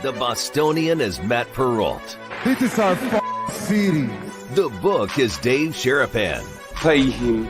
The Bostonian is Matt Perrault. This is our city. The Book is Dave Sharapan. Pay him.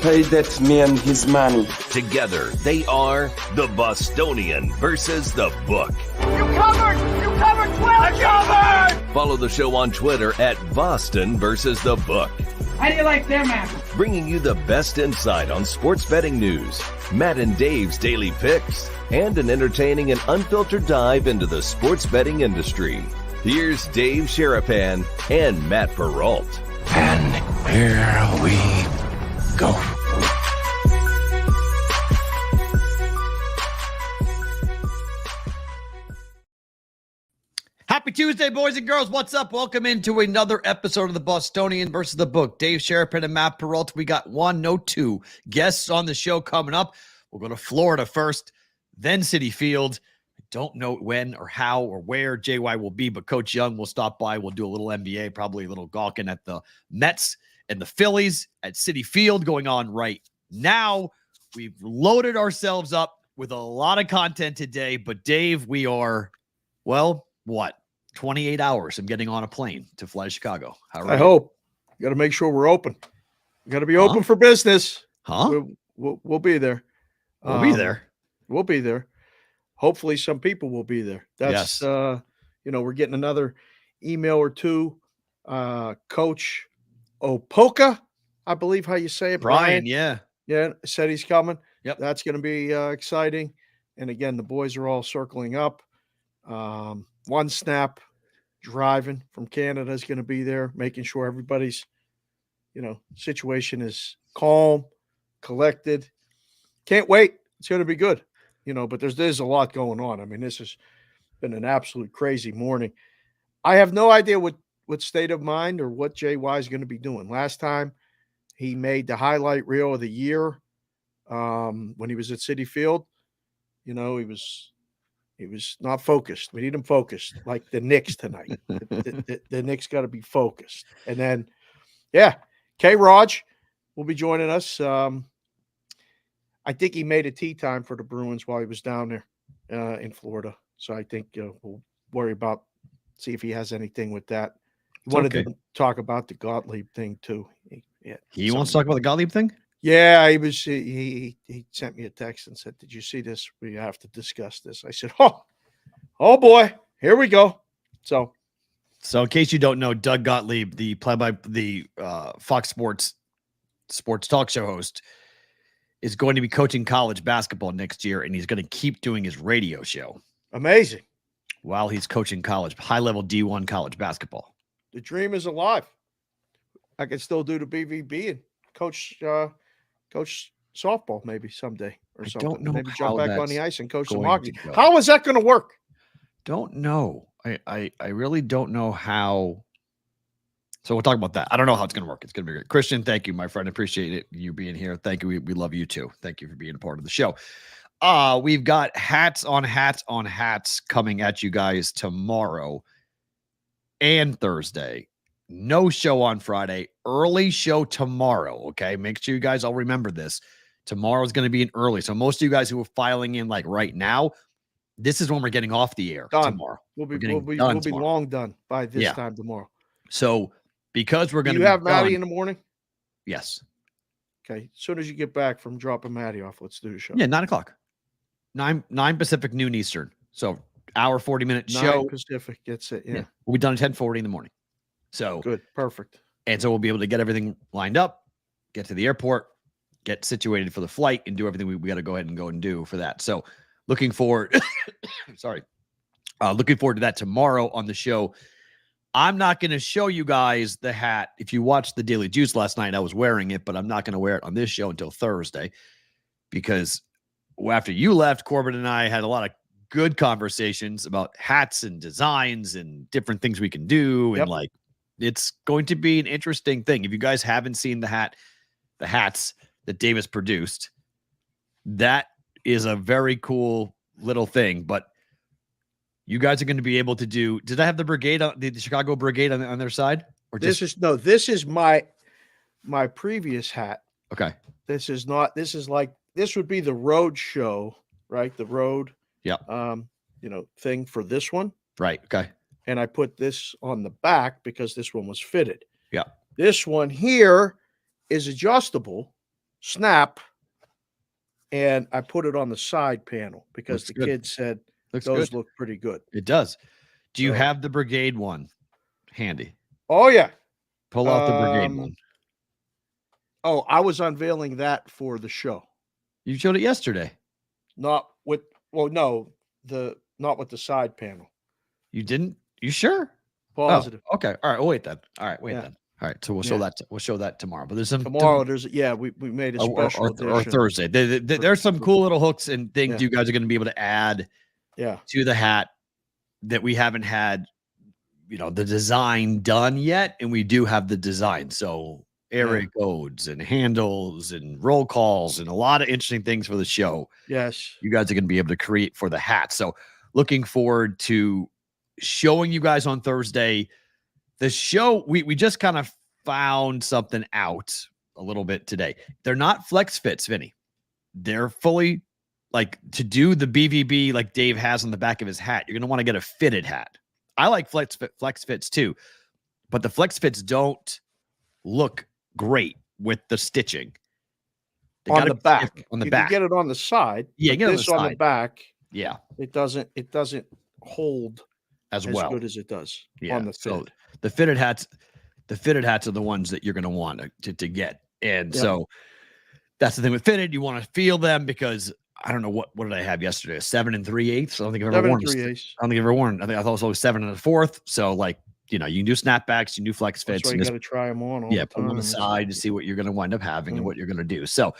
Pay that man his money. Together, they are The Bostonian versus The Book. You covered! You covered! 12 covered! Follow the show on Twitter at Boston versus The Book. How do you like them apples? Bringing you the best insight on sports betting news, Matt and Dave's daily picks, and an entertaining and unfiltered dive into the sports betting industry. Here's Dave Sharapan and Matt Perrault. And here we go. Happy Tuesday, boys and girls. What's up? Welcome into another episode of the Bostonian versus the Book. Dave Sharapan and Matt Perrault. We got two guests on the show coming up. We'll go to Florida first, then Citi Field. I don't know when or how or where JY will be, but Coach Young will stop by. We'll do a little NBA, probably a little gawking at the Mets and the Phillies at Citi Field going on right now. We've loaded ourselves up with a lot of content today, but Dave, we are, well, what? 28 hours from getting on a plane to fly to Chicago. I hope. Got to make sure we're open. Got to be open for business. We'll be there. We'll be there. We'll be there. Hopefully some people will be there. That's, we're getting another email or two. Coach Opoka, I believe how you say it. Brian, yeah. Yeah, said he's coming. Yep. That's going to be exciting. And again, the boys are all circling up. One Snap driving from Canada is going to be there, making sure everybody's, situation is calm, collected. Can't wait. It's going to be good, but there's a lot going on. I mean, this has been an absolute crazy morning. I have no idea what state of mind or what JY is going to be doing. Last time he made the highlight reel of the year when he was at Citi Field, he was not focused. We need him focused, like the Knicks tonight. The Knicks got to be focused. And then, K-Raj will be joining us. I think he made a tea time for the Bruins while he was down there in Florida. So I think we'll worry about, see if he has anything with that. He wanted to talk about the Gottlieb thing too. He wants to talk about the Gottlieb thing? Yeah, he sent me a text and said, "Did you see this? We have to discuss this." I said, "Oh boy, here we go." So in case you don't know, Doug Gottlieb, the Fox Sports talk show host, is going to be coaching college basketball next year, and he's going to keep doing his radio show. Amazing. While he's coaching high-level D1 college basketball. The dream is alive. I can still do the BVB and coach softball maybe someday or something. Don't know. Maybe jump back on the ice and coach some hockey. Go. How is that going to work? Don't know. I really don't know how. So we'll talk about that. I don't know how it's going to work. It's going to be great. Christian, thank you, my friend. Appreciate it. You being here. Thank you. We love you too. Thank you for being a part of the show. We've got hats on hats coming at you guys tomorrow and Thursday. No show on Friday. Early show tomorrow. Okay. Make sure you guys all remember this. Tomorrow is going to be an early. So most of you guys who are filing in like right now, this is when we're getting off the air tomorrow. We'll be long done by this time tomorrow. So because we're going to have Maddie in the morning? Yes. Okay. As soon as you get back from dropping Maddie off, let's do the show. Yeah. 9:00, 9 Pacific, noon Eastern. So hour, 40-minute show. 9 Pacific. That's it. Yeah. We'll be done at 10:40 in the morning. So good. Perfect. And so we'll be able to get everything lined up, get to the airport, get situated for the flight, and do everything we got to go ahead and go and do for that. So looking forward, looking forward to that tomorrow on the show. I'm not going to show you guys the hat. If you watched the Daily Juice last night, I was wearing it, but I'm not going to wear it on this show until Thursday because after you left, Corbin and I had a lot of good conversations about hats and designs and different things we can do. And it's going to be an interesting thing. If you guys haven't seen the hats that Davis produced, that is a very cool little thing. But you guys are going to be able to do. Did I have the brigade, the Chicago Brigade on their side, or this is my previous hat. Okay, this is not. This is like this would be the road show, right? The road. Yeah. thing for this one. Right. Okay. And I put this on the back because this one was fitted. Yeah. This one here is adjustable, snap, and I put it on the side panel because Looks good. kid said Looks those good. look pretty good. It does. Do you So- have the Brigade one handy? Oh, yeah. Pull out the Brigade one. Oh, I was unveiling that for the show. You showed it yesterday. Not with the side panel. You didn't? You sure? Positive. Oh, okay. All right. We'll wait then. All right. Wait Yeah. then. All right. So we'll show that. We'll show that tomorrow. But there's some Tomorrow, we made a or special edition. Thursday. There's some cool little hooks and things Yeah. you guys are going to be able to add to the hat that we haven't had, the design done yet. And we do have the design. So area codes and handles and roll calls and a lot of interesting things for the show. Yes. You guys are going to be able to create for the hat. So looking forward to showing you guys on Thursday. The show, we just kind of found something out a little bit today. They're not flex fits, Vinny. They're fully to do the BVB like Dave has on the back of his hat. You're going to want to get a fitted hat. I like flex fits too, but the flex fits don't look great with the stitching. They On the back. On the you back. can get it on the side. Yeah, get it on this the on side. the back. Yeah. It doesn't hold As as well. good as it does Yeah. on the So fit. the fitted hats are the ones that you're going to want to get. And so that's the thing with fitted. You want to feel them because I don't know what did I have yesterday? A 7 3/8. I don't think I've ever 7 worn. 3/8. I don't think I've ever worn. I think I thought it was always 7 1/4. So you can do snapbacks, you can do flex fits. That's why and you just got to try them on. All put the them on the time. side to see what you're going to wind up having and what you're going to do. So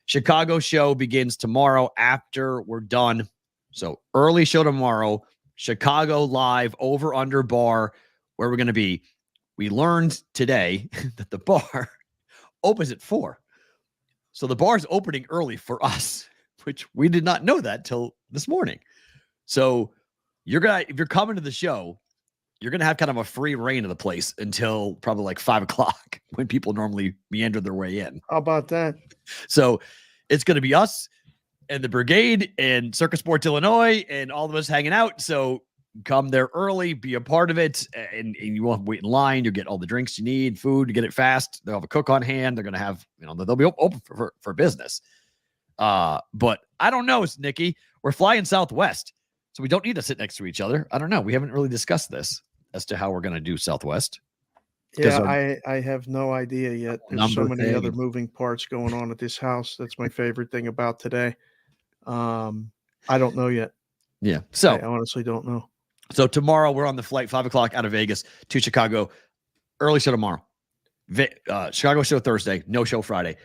Chicago show begins tomorrow after we're done. So early show tomorrow, Chicago live over under bar where we're going to be. We learned today that the bar opens at 4. So the bar's opening early for us, which we did not know that till this morning. So if you're coming to the show, you're going to have kind of a free reign of the place until probably 5 o'clock when people normally meander their way in. How about that? So it's going to be us and the Brigade and Circus Sports Illinois and all of us hanging out. So come there early, be a part of it, and you won't wait in line. You'll get all the drinks you need, food, to get it fast. They'll have a cook on hand. They're going to have, they'll be open for business. But I don't know, Nikki. We're flying Southwest, so we don't need to sit next to each other. I don't know. We haven't really discussed this as to how we're going to do Southwest. Yeah, I have no idea yet. There's so many thing. other moving parts going on at this house. That's my favorite thing about today. I don't know yet. Yeah. So I honestly don't know. So tomorrow we're on the flight 5 o'clock out of Vegas to Chicago. Early show tomorrow. Chicago show Thursday. No show Friday.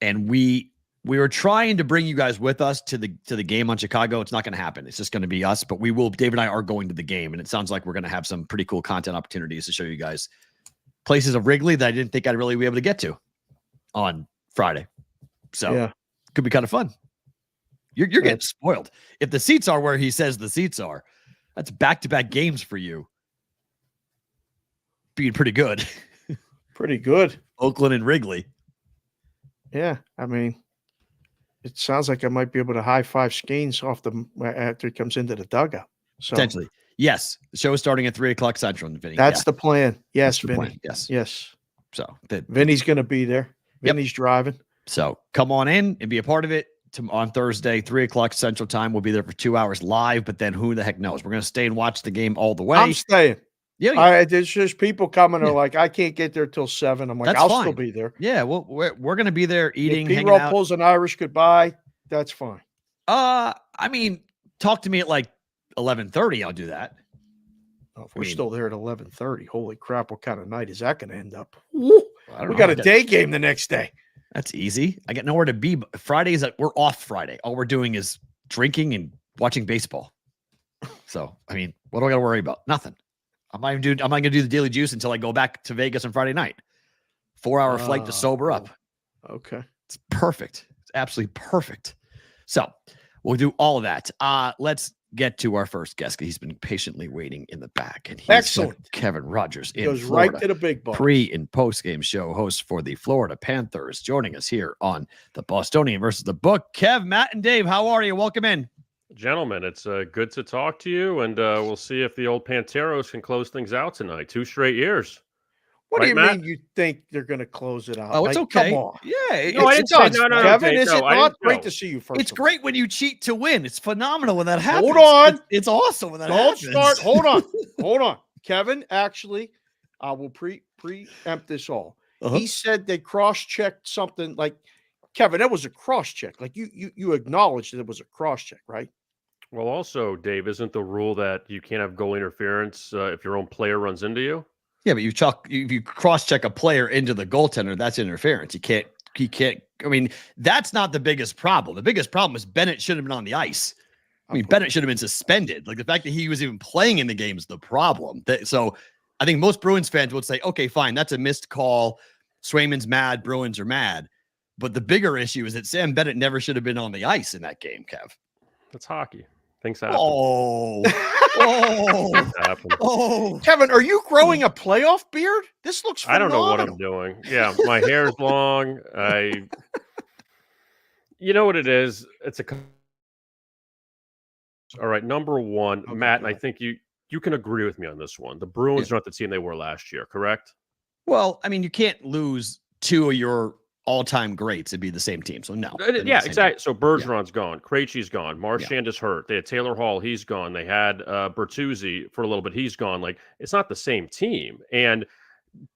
And we were trying to bring you guys with us to the game on Chicago. It's not going to happen. It's just going to be us. But Dave and I are going to the game, and it sounds like we're going to have some pretty cool content opportunities to show you guys places of Wrigley that I didn't think I'd really be able to get to on Friday. So could be kind of fun. You're getting spoiled. If the seats are where he says the seats are, that's back-to-back games for you. Being pretty good. Pretty good. Oakland and Wrigley. Yeah, I mean, it sounds like I might be able to high-five Skeens after he comes into the dugout. So potentially. Yes. The show is starting at 3 o'clock Central. Vinny. That's the plan. Yes, the Vinny. plan. Yes. Yes. So Vinny's going to be there. Vinny's driving. So come on in and be a part of it. On Thursday, 3 o'clock Central Time. We'll be there for 2 hours live, but then who the heck knows? We're going to stay and watch the game all the way. I'm staying. Yeah. There's just people coming are like, I can't get there till 7. I'm like, That's I'll fine. still be there. Yeah, well, we're going to be there eating, if hanging P-Roll out. pulls an Irish goodbye, that's fine. I mean, talk to me at 11:30. I'll do that. Oh, if we're still there at 11:30, holy crap, what kind of night is that going to end up? We got a day game the next day. That's easy. I got nowhere to be. Fridays, we're off Friday. All we're doing is drinking and watching baseball. So, I mean, what do I got to worry about? Nothing. I'm not going to do the Daily Juice until I go back to Vegas on Friday night. 4-hour flight to sober up. Okay. It's perfect. It's absolutely perfect. So we'll do all of that. Let's get to our first guest. He's been patiently waiting in the back. And he's excellent. Kevin Rogers in Goes Florida. right to the big ball. Pre and post game show host for the Florida Panthers, joining us here on the Bostonian versus the Book. Kev, Matt, and Dave, how are you? Welcome in. Gentlemen, it's good to talk to you, and we'll see if the old Panteros can close things out tonight. 2 straight years. What Right, do you Matt? mean you think they're going to close it out? Oh, it's Like, okay. Come on. Yeah, No, I It didn't say does, no, Kevin, Dave, is it I not? didn't- Great no. to see you first. it's of all. great when you cheat to win. It's phenomenal when that happens. Hold on. It's awesome when that Don't happens. start. Hold on. Kevin, actually, I will preempt this all. Uh-huh. He said they cross-checked something like, Kevin, that was a cross-check. Like you acknowledged that it was a cross-check, right? Well, also, Dave, isn't the rule that you can't have goal interference if your own player runs into you? Yeah, but if you cross-check a player into the goaltender, that's interference. You can't. I mean, that's not the biggest problem. The biggest problem is Bennett should have been on the ice. I mean, Bennett should have been suspended. Like the fact that he was even playing in the game is the problem. So I think most Bruins fans would say, okay, fine, that's a missed call. Swayman's mad, Bruins are mad. But the bigger issue is that Sam Bennett never should have been on the ice in that game, Kev. That's hockey. Things happen. Oh, Things happen. Kevin, are you growing a playoff beard? This looks I phenomenal. don't know what I'm doing. Yeah, my hair's long. You know what it is? It's a. All right, number one, Okay, Matt, and go I ahead. think you can agree with me on this one. The Bruins are not the team they were last year, correct? Well, I mean, you can't lose two of your all-time greats and be the same team. So no. they're not Yeah, the same exactly. So Yeah. Bergeron's gone. Krejci's gone. Marchand is hurt. They had Taylor Hall. He's gone. They had Bertuzzi for a little bit. He's gone. Like, it's not the same team. And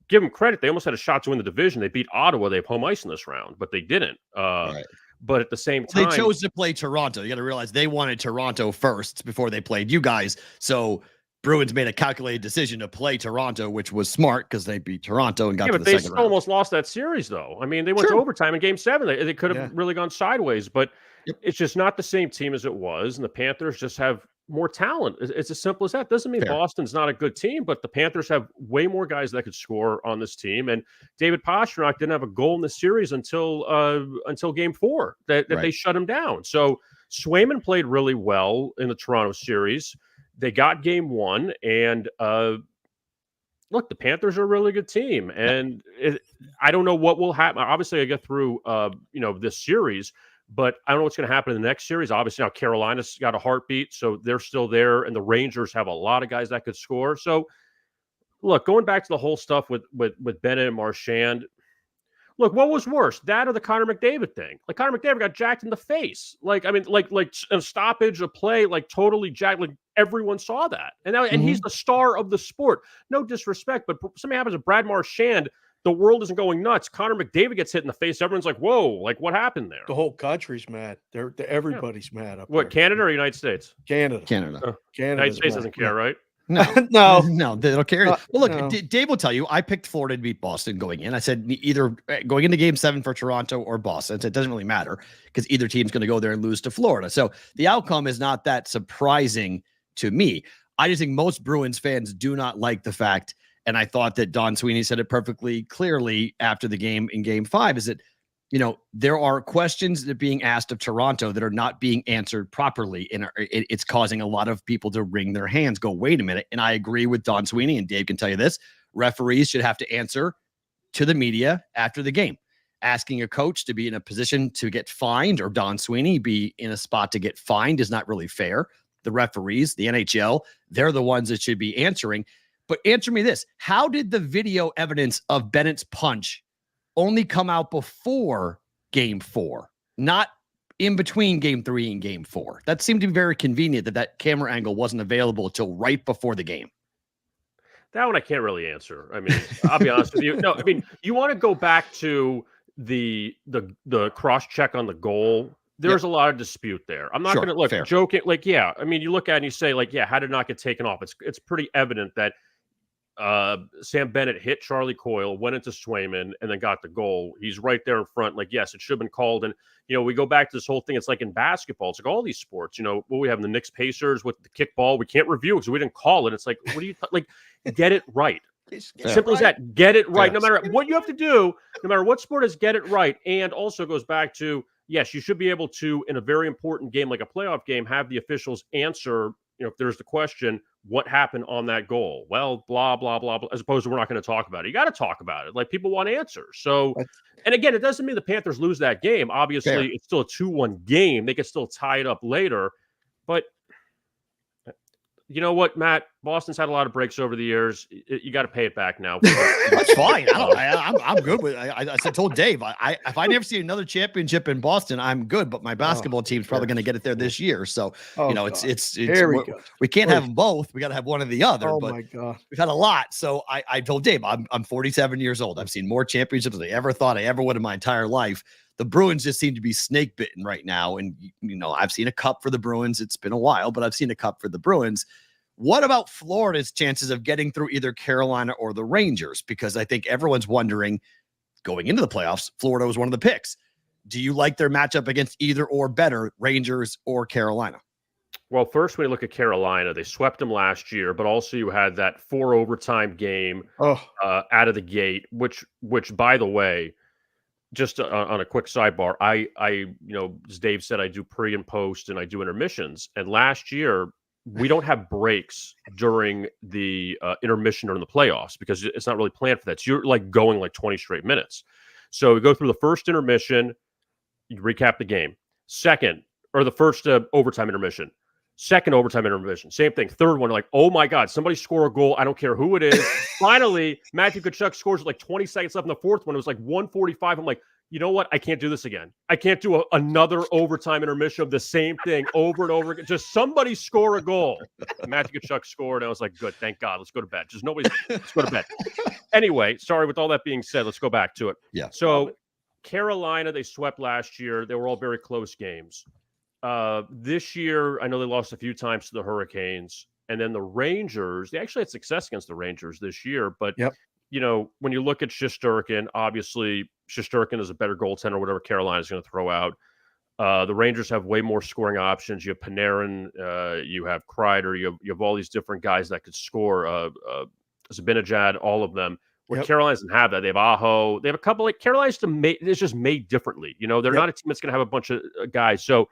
give them credit. They almost had a shot to win the division. They beat Ottawa. They have home ice in this round, but they didn't. Right. But at the same Well, time, they chose to play Toronto. You got to realize they wanted Toronto first before they played you guys. So Bruins made a calculated decision to play Toronto, which was smart because they beat Toronto and got yeah, to but the they second still round. almost lost that series, though. I mean, they went to Sure. overtime in Game 7. They could have Yeah. really gone sideways, but Yep. it's just not the same team as it was. And the Panthers just have more talent. It's as simple as that. Doesn't mean Fair. Boston's not a good team, but the Panthers have way more guys that could score on this team. And David Pastrnak didn't have a goal in the series until Game 4 that Right. they shut him down. So Swayman played really well in the Toronto series. They got Game 1, and look, the Panthers are a really good team, and I don't know what will happen. Obviously, I get through, this series, but I don't know what's going to happen in the next series. Obviously, now Carolina's got a heartbeat, so they're still there, and the Rangers have a lot of guys that could score. So, look, going back to the whole stuff with Bennett and Marchand. Look, what was worse, that or the Connor McDavid thing? Like, Connor McDavid got jacked in the face. Like, I mean, like a stoppage, a play, like totally jacked. Like, everyone saw that. And he's the star of the sport. No disrespect, but something happens to Brad Marchand, the world isn't going nuts. Connor McDavid gets hit in the face. Everyone's like, whoa, like, what happened there? The whole country's mad. Everybody's mad up What, there. Canada or United States? Canada. Canada. United States doesn't care, right? No, No. no, they don't care. No, Well, look, no. Dave will tell you, I picked Florida to beat Boston going in. I said either going into Game 7 for Toronto or Boston. So it doesn't really matter because either team's going to go there and lose to Florida. So the outcome is not that surprising to me. I just think most Bruins fans do not like the fact, and I thought that Don Sweeney said it perfectly clearly after the game in Game 5, is that there are questions that are being asked of Toronto that are not being answered properly. And it's causing a lot of people to wring their hands, go, wait a minute. And I agree with Don Sweeney, and Dave can tell you this. Referees should have to answer to the media after the game. Asking a coach to be in a position to get fined, or Don Sweeney be in a spot to get fined, is not really fair. The referees, the NHL, they're the ones that should be answering. But answer me this. How did the video evidence of Bennett's punch only come out before Game 4, not in between Game 3 and Game 4? That seemed to be very convenient that camera angle wasn't available until right before the game. That one I can't really answer. I mean, I'll be honest with you. No, I mean, you want to go back to the cross check on the goal. There's a lot of dispute there. I'm not going to look fair. joking. Like, yeah, I mean, you look at it and you say, like, yeah, how did it not get taken off? It's pretty evident that Sam Bennett hit Charlie Coyle, went into Swayman, and then got the goal. He's right there in front. Like, yes, it should have been called. And, we go back to this whole thing. It's like in basketball. It's like all these sports, what we have in the Knicks Pacers with the kickball. We can't review it because we didn't call it. It's like, what do you, like, get it right. Simple as that. Get it right. Yes. No matter what you have to do, no matter what sport is, get it right. And also goes back to, yes, you should be able to, in a very important game like a playoff game, have the officials answer, if there's the question, what happened on that goal? Well, blah, blah, blah, blah, as opposed to we're not going to talk about it. You got to talk about it. Like, people want answers. So, and again, it doesn't mean the Panthers lose that game. Obviously, Fair. it's still a 2-1 game. They could still tie it up later. But you know what, Matt? Boston's had a lot of breaks over the years. You got to pay it back now. That's fine. I'm good with. I told Dave, if I never see another championship in Boston, I'm good. But my basketball team's probably going to get it there this year. So it's we can't have them both. We got to have one or the other. Oh but my God, we've had a lot. So I told Dave, I'm 47 years old. I've seen more championships than I ever thought I ever would in my entire life. The Bruins just seem to be snake bitten right now. And, I've seen a cup for the Bruins. It's been a while, but I've seen a cup for the Bruins. What about Florida's chances of getting through either Carolina or the Rangers? Because I think everyone's wondering, going into the playoffs, Florida was one of the picks. Do you like their matchup against either or better, Rangers or Carolina? Well, first, when you look at Carolina, they swept them last year, but also you had that 4 overtime game out of the gate, which by the way, just on a quick sidebar, I as Dave said, I do pre and post and I do intermissions. And last year, we don't have breaks during the intermission or in the playoffs because it's not really planned for that. So you're like going like 20 straight minutes. So we go through the first intermission, you recap the game. Second, or the first overtime intermission. Second overtime intermission, same thing. Third one, like, oh my God, somebody score a goal. I don't care who it is. Finally, Matthew Tkachuk scores with like 20 seconds left in the fourth one. It was like 1:45. I'm like, you know what? I can't do this again. I can't do another overtime intermission of the same thing over and over again. Just somebody score a goal. Matthew Tkachuk scored. And I was like, good, thank God. Let's go to bed. Let's go to bed. Anyway, sorry, with all that being said, let's go back to it. Yeah. So Carolina, they swept last year. They were all very close games. This year, I know they lost a few times to the Hurricanes. And then the Rangers, they actually had success against the Rangers this year. But, when you look at Shesterkin, obviously Shesterkin is a better goaltender, whatever Carolina's going to throw out. The Rangers have way more scoring options. You have Panarin, you have Kreider, you have all these different guys that could score. Zibanejad, all of them. Where Carolina doesn't have that. They have Aho. They have a couple like Carolina's it's just made differently. They're not a team that's going to have a bunch of guys. So,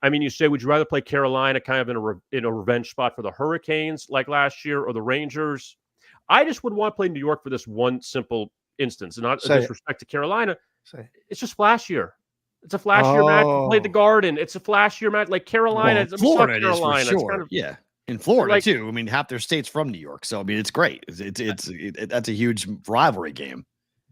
I mean, you say, would you rather play Carolina kind of in a revenge spot for the Hurricanes like last year or the Rangers? I just would want to play New York for this one simple instance, and not disrespect to Carolina. It's just flashier. It's a flashier match. You played the Garden. It's a flashier match. Like Carolina, Florida Carolina, is for sure. Kind of, in Florida too. I mean, half their state's from New York, so I mean, it's great. That's a huge rivalry game.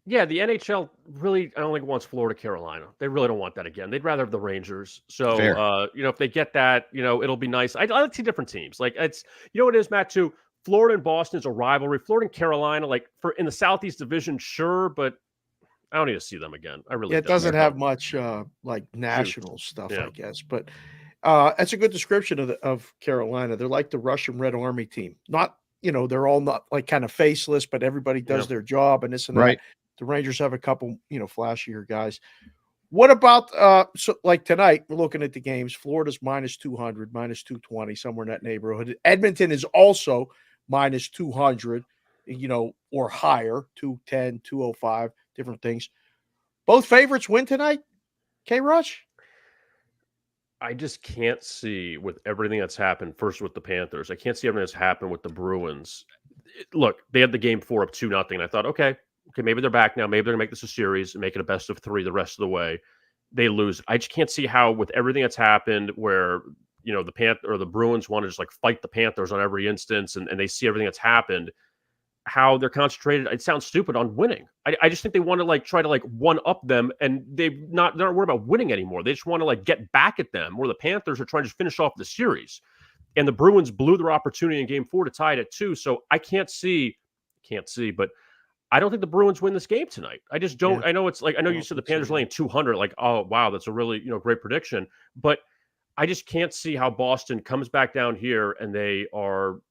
Yeah, the NHL really, I don't think wants Florida, Carolina. They really don't want that again. They'd rather have the Rangers. So, if they get that, it'll be nice. I like to see different teams. Like it's, what it is, Matt, too. Florida and Boston is a rivalry. Florida and Carolina, like in the Southeast Division, sure, but I don't need to see them again. I really it doesn't have much like national stuff, I guess. But that's a good description of Carolina. They're like the Russian Red Army team. Not, they're all not like kind of faceless, but everybody does their job and this and that. The Rangers have a couple, flashier guys. What about so like tonight? We're looking at the games. Florida's minus 200, minus 220, somewhere in that neighborhood. Edmonton is also minus 200, or higher, 210, 205, different things. Both favorites win tonight. K-Rush? I just can't see with everything that's happened. First with the Panthers, I can't see everything that's happened with the Bruins. Look, they had the game 4 up 2-0. I thought, okay, maybe they're back now. Maybe they're gonna make this a series and make it a best of 3 the rest of the way. They lose. I just can't see how, with everything that's happened, where the Bruins want to just like fight the Panthers on every instance, and they see everything that's happened, how they're concentrated. It sounds stupid on winning. I just think they want to like try to like one up them, and they're not worried about winning anymore. They just want to like get back at them, where the Panthers are trying to finish off the series. And the Bruins blew their opportunity in game 4 to tie it at 2. So I can't see, but I don't think the Bruins win this game tonight. I just don't. I know it's like, I know you said the Panthers laying 200, like, oh wow, that's a really great prediction, but I just can't see how Boston comes back down here and they're going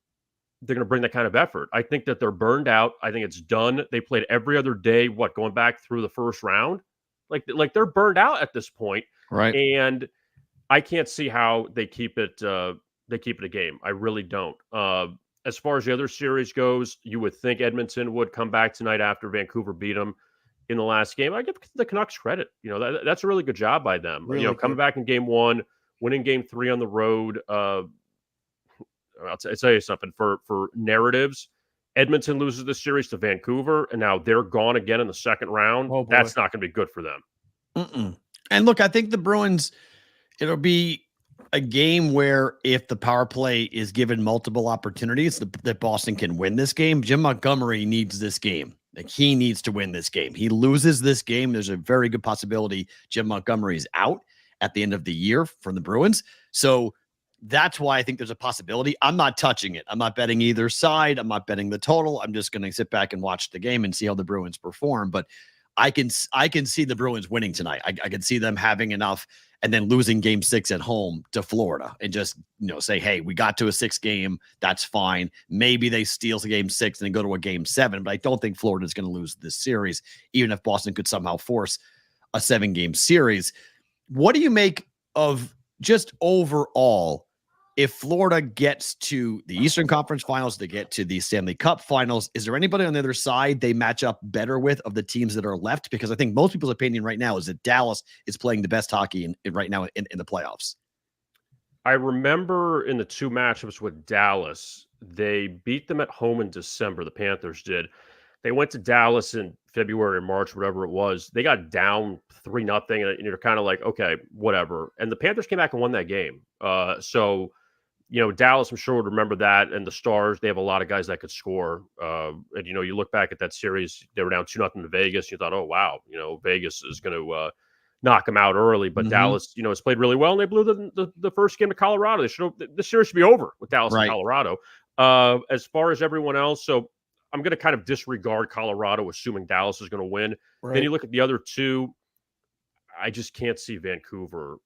to bring that kind of effort. I think that they're burned out. I think it's done. They played every other day, going back through the first round. Like they're burned out at this point. Right. And I can't see how they keep it a game. I really don't. As far as the other series goes, you would think Edmonton would come back tonight after Vancouver beat them in the last game. I give the Canucks credit. That's a really good job by them. Really coming back in game 1, winning game 3 on the road. I'll tell you something, for narratives, Edmonton loses the series to Vancouver, and now they're gone again in the second round. Oh, boy. That's not going to be good for them. Mm-mm. And look, I think the Bruins, it'll be a game where if the power play is given multiple opportunities, that Boston can win this game. Jim Montgomery needs this game. Like, he needs to win this game. He loses this game, there's a very good possibility Jim Montgomery is out at the end of the year from the Bruins. So that's why I think there's a possibility. I'm not touching it. I'm not betting either side. I'm not betting the total. I'm just going to sit back and watch the game and see how the Bruins perform. But I can see the Bruins winning tonight. I can see them having enough and then losing game 6 at home to Florida and just, say, hey, we got to a 6 game. That's fine. Maybe they steal to game 6 and then go to a game 7, but I don't think Florida is going to lose this series, even if Boston could somehow force a 7-game series. What do you make of just overall, if Florida gets to the Eastern Conference Finals, they get to the Stanley Cup Finals, is there anybody on the other side they match up better with of the teams that are left? Because I think most people's opinion right now is that Dallas is playing the best hockey right now in the playoffs. I remember in the 2 matchups with Dallas, they beat them at home in December. The Panthers did. They went to Dallas in February or March, whatever it was. They got down 3-0, and you're kind of like, okay, whatever. And the Panthers came back and won that game. So Dallas, I'm sure, would remember that. And the Stars, they have a lot of guys that could score. And, you look back at that series, they were down 2-0 to Vegas. You thought, oh, wow, Vegas is going to knock them out early. But Dallas, has played really well, and they blew the first game to Colorado. The series should be over with Dallas and Colorado. As far as everyone else, so I'm going to kind of disregard Colorado, assuming Dallas is going to win. Right. Then you look at the other two, I just can't see Vancouver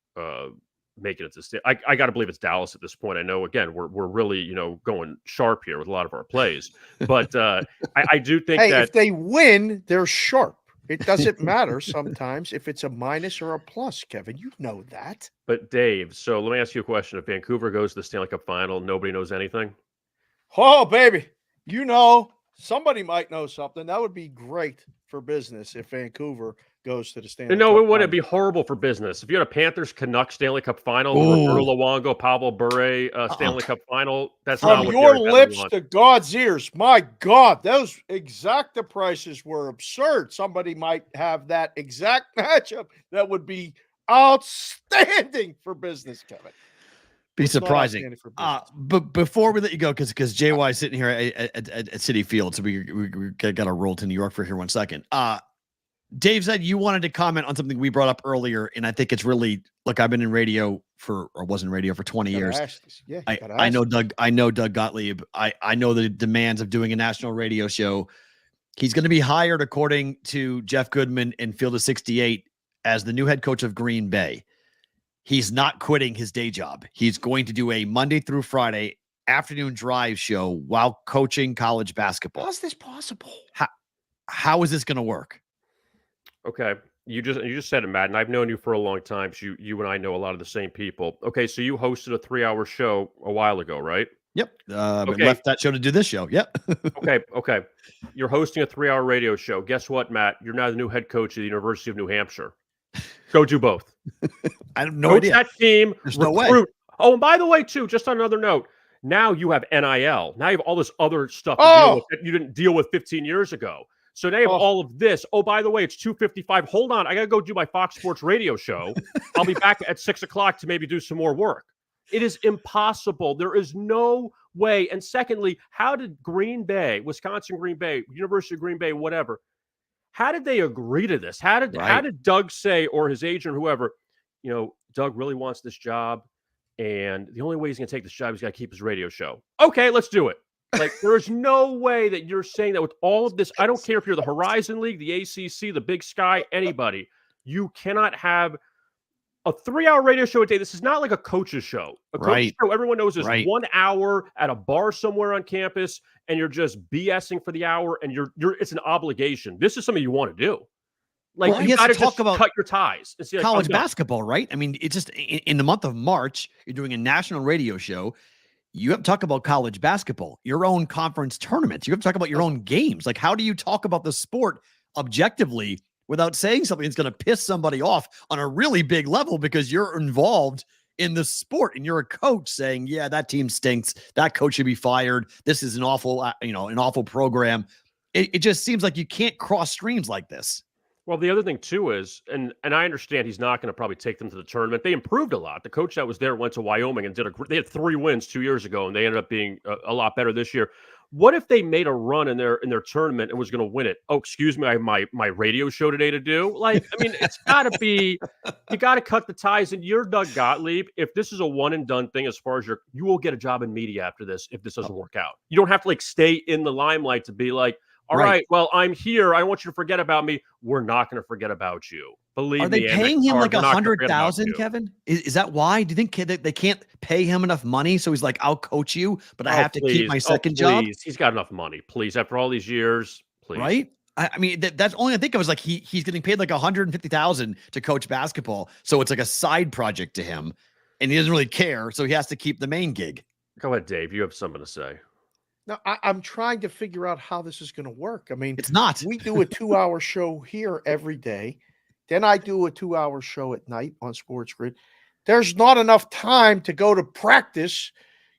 making it to stay. I got to believe it's Dallas at this point. I know, again, we're really, going sharp here with a lot of our plays, but I do think that if they win, they're sharp. It doesn't matter sometimes if it's a minus or a plus, Kevin. You know that. But Dave, so let me ask you a question. If Vancouver goes to the Stanley Cup Final, nobody knows anything? Oh, baby. Somebody might know something. That would be great for business if Vancouver goes to the Stanley Cup. No, it wouldn't. It'd be horrible for business. If you had a Panthers-Canucks Stanley Cup Final, Roberto Luongo, Pavel Bure Stanley Cup Final, that's not what your lips to God's ears. My God, those exacta prices were absurd. Somebody might have that exact matchup. That would be outstanding for business, Kevin. Be surprising. But before we let you go, because JY is sitting here at Citi Field, so we got to roll to New York for here 1 second. Dave said you wanted to comment on something we brought up earlier, and I think it's really, look, I've been in radio was in radio for 20 years. Yeah, I know Doug Gottlieb. I know the demands of doing a national radio show. He's going to be hired, according to Jeff Goodman in Field of 68, as the new head coach of Green Bay. He's not quitting his day job. He's going to do a Monday through Friday afternoon drive show while coaching college basketball. How is this possible? How is this going to work? Okay. You just said it, Matt, and I've known you for a long time. So you and I know a lot of the same people. Okay, so you hosted a 3-hour show a while ago, right? Yep. Okay. Left that show to do this show. Yep. Okay. You're hosting a 3-hour radio show. Guess what, Matt? You're now the new head coach of the University of New Hampshire. Go do both. I have no idea. That team. There's recruit. No way. Oh, and by the way, too, just on another note, now you have NIL. Now you have all this other stuff to deal with that you didn't deal with 15 years ago. So now you have all of this. Oh, by the way, it's 2:55. Hold on. I got to go do my Fox Sports radio show. I'll be back at 6 o'clock to maybe do some more work. It is impossible. There is no way. And secondly, how did Green Bay, Wisconsin Green Bay, University of Green Bay, whatever, how did they agree to this? How did Doug say, or his agent, whoever, Doug really wants this job, and the only way he's going to take this job is got to keep his radio show. Okay, let's do it. Like, there is no way that you're saying that with all of this. I don't care if you're the Horizon League, the ACC, the Big Sky, anybody. You cannot have a 3-hour radio show a day. This is not like a coach's show. A coach's show, everyone knows, is 1 hour at a bar somewhere on campus, and you're just BSing for the hour, and it's an obligation. This is something you want to do. Like, you got to talk about cut your ties. And see, like, college basketball, right? I mean, it's just in the month of March, you're doing a national radio show. You have to talk about college basketball, your own conference tournaments. You have to talk about your own games. Like, how do you talk about the sport objectively without saying something that's going to piss somebody off on a really big level because you're involved in the sport and you're a coach saying, yeah, that team stinks. That coach should be fired. This is an awful, an awful program. It just seems like you can't cross streams like this. Well, the other thing too is, and I understand he's not going to probably take them to the tournament. They improved a lot. The coach that was there went to Wyoming and they had 3 wins 2 years ago, and they ended up being a lot better this year. What if they made a run in their tournament and was going to win it? Oh, excuse me, I have my radio show today to do. Like, I mean, it's got to be, you got to cut the ties. And you're Doug Gottlieb. If this is a one and done thing, as far as you will get a job in media after this if this doesn't work out. You don't have to like stay in the limelight to be like, all right, well, I'm here. I don't want you to forget about me. We're not going to forget about you. Believe me. Are they paying him like 100,000, Kevin? Is that why? Do you think they can't pay him enough money? So he's like, I'll coach you, but I have to keep my second job. He's got enough money. Please, after all these years, please. Right? I mean, that's only I think I was like he's getting paid like 150,000 to coach basketball, so it's like a side project to him, and he doesn't really care, so he has to keep the main gig. Go ahead, Dave. You have something to say. Now, I'm trying to figure out how this is going to work. I mean, it's not. We do a 2-hour show here every day. Then I do a 2-hour show at night on Sports Grid. There's not enough time to go to practice,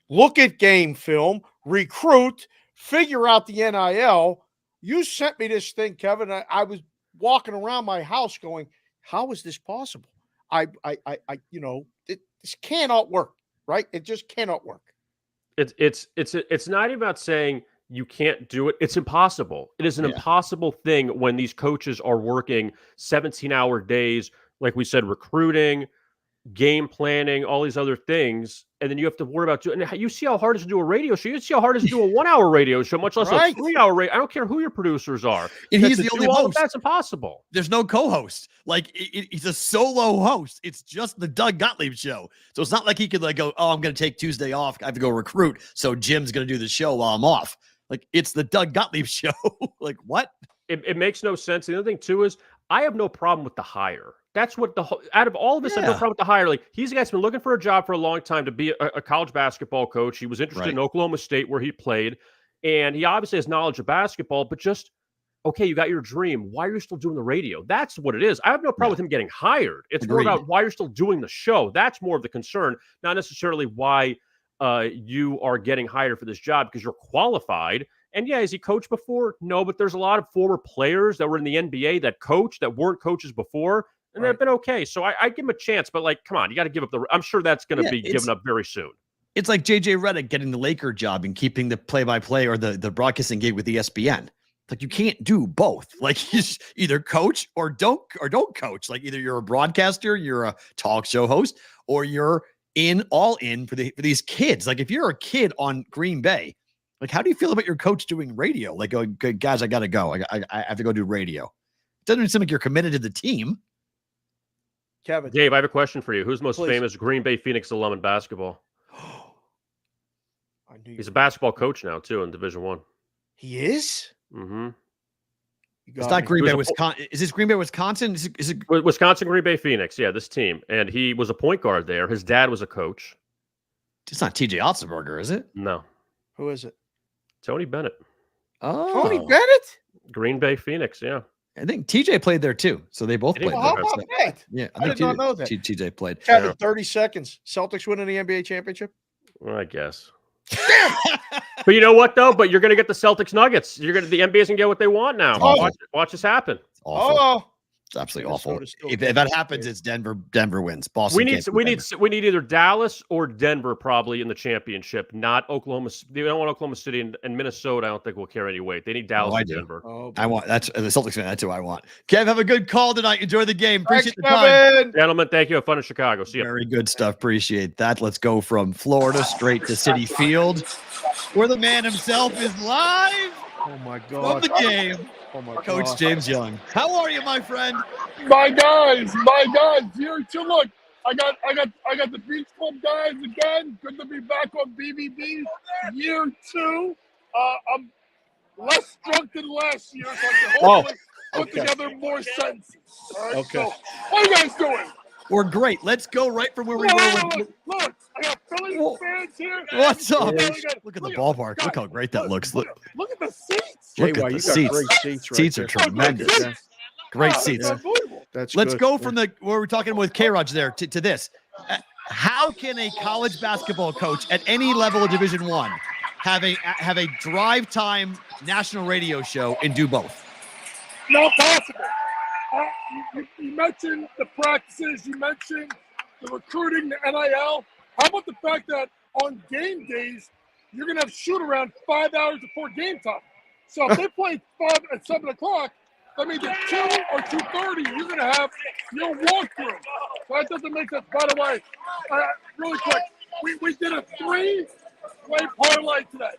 look at game film, recruit, figure out the NIL. You sent me this thing, Kevin. I was walking around my house going, how is this possible? This cannot work, right? It just cannot work. It's not even about saying you can't do it. It's impossible. It is an impossible thing when these coaches are working 17-hour days, like we said, recruiting, game planning, all these other things, and then you have to worry about doing. And you see how hard it is to do a radio show. You see how hard it is to do a 1-hour radio show, much less a 3-hour radio. I don't care who your producers are. And he's the only host. That's impossible. There's no co-host. Like he's a solo host. It's just the Doug Gottlieb show. So it's not like he could like go, oh, I'm going to take Tuesday off. I have to go recruit. So Jim's going to do the show while I'm off. Like it's the Doug Gottlieb show. Like what? It makes no sense. The other thing too is I have no problem with the hire. That's what out of all of this, I have no problem with the hire. Like he's a guy's been looking for a job for a long time to be a college basketball coach. He was interested in Oklahoma State where he played, and he obviously has knowledge of basketball. But just okay, you got your dream. Why are you still doing the radio? That's what it is. I have no problem with him getting hired. It's more about why you're still doing the show. That's more of the concern, not necessarily why you are getting hired for this job because you're qualified. And yeah, has he coached before? No, but there's a lot of former players that were in the NBA that weren't coaches before. And they've been okay. So I give him a chance, but like, come on, you got to give up I'm sure that's going to be given up very soon. It's like JJ Redick getting the Laker job and keeping the play-by-play or the broadcasting gig with ESPN. Like you can't do both. Like you either coach or don't coach. Like either you're a broadcaster, you're a talk show host, or you're all in for these kids. Like if you're a kid on Green Bay, like how do you feel about your coach doing radio? Like, oh, guys, I got to go. I have to go do radio. It doesn't seem like you're committed to the team. Kevin. Dave, I have a question for you. Who's the most famous Green Bay Phoenix alum in basketball? He's a basketball coach now, too, in Division I. He is? Mm-hmm. It's not Green Bay, Wisconsin. Is this Green Bay, Wisconsin? Is it Wisconsin, Green Bay, Phoenix? Yeah, this team. And he was a point guard there. His dad was a coach. It's not TJ Otzelberger, is it? No. Who is it? Tony Bennett. Oh. Tony Bennett? Green Bay, Phoenix, yeah. I think TJ played there too. So they both played there. How about that? Yeah, I did not know that. TJ played. Kevin, 30 seconds. Celtics winning the NBA championship? Well, I guess. But you know what, though? But you're going to get the Celtics Nuggets. The NBA's going to get what they want now. Watch this happen. It's awful. It's absolutely awful. If that happens, it's Denver. Denver wins. Boston. We need either Dallas or Denver probably in the championship. Not Oklahoma. They don't want Oklahoma City and Minnesota. I don't think will carry any weight. They need Dallas and Denver. I want that's the Celtics fan. That's who I want. Kev, have a good call tonight. Enjoy the game. Appreciate the time, gentlemen. Thank you. Have fun in Chicago. See you. Very good stuff. Appreciate that. Let's go from Florida straight to Citi Field, where the man himself is live. Oh my God! From the game. Oh my Coach God. James Young. How are you, my friend? My guys, year 2. Look, I got the Beach Club guys again. Good to be back on BBB. Year 2. I'm less drunk than last year, so I can hopefully put together more sentences. All right? Okay. So, what are you guys doing? We're great. Let's go right from where we were. Look, I got Phillies fans here. What's up? Look Look at the ballpark. Look how great that looks. Look at the seats. Look at the seats. Great seats. Seats are tremendous. Great seats. That's Let's good. go from where we're talking with K-Raj there to this. How can a college basketball coach at any level of Division I have a drive time national radio show and do both? Not possible. You mentioned the practices. You mentioned the recruiting, the NIL. How about the fact that on game days, you're going to have shoot around 5 hours before game time? So if they play 5 at 7 o'clock, that means at 2 or 2:30, you're going to have your walkthrough. So that doesn't make sense. By the way, really quick, we did a 3-way parlay today.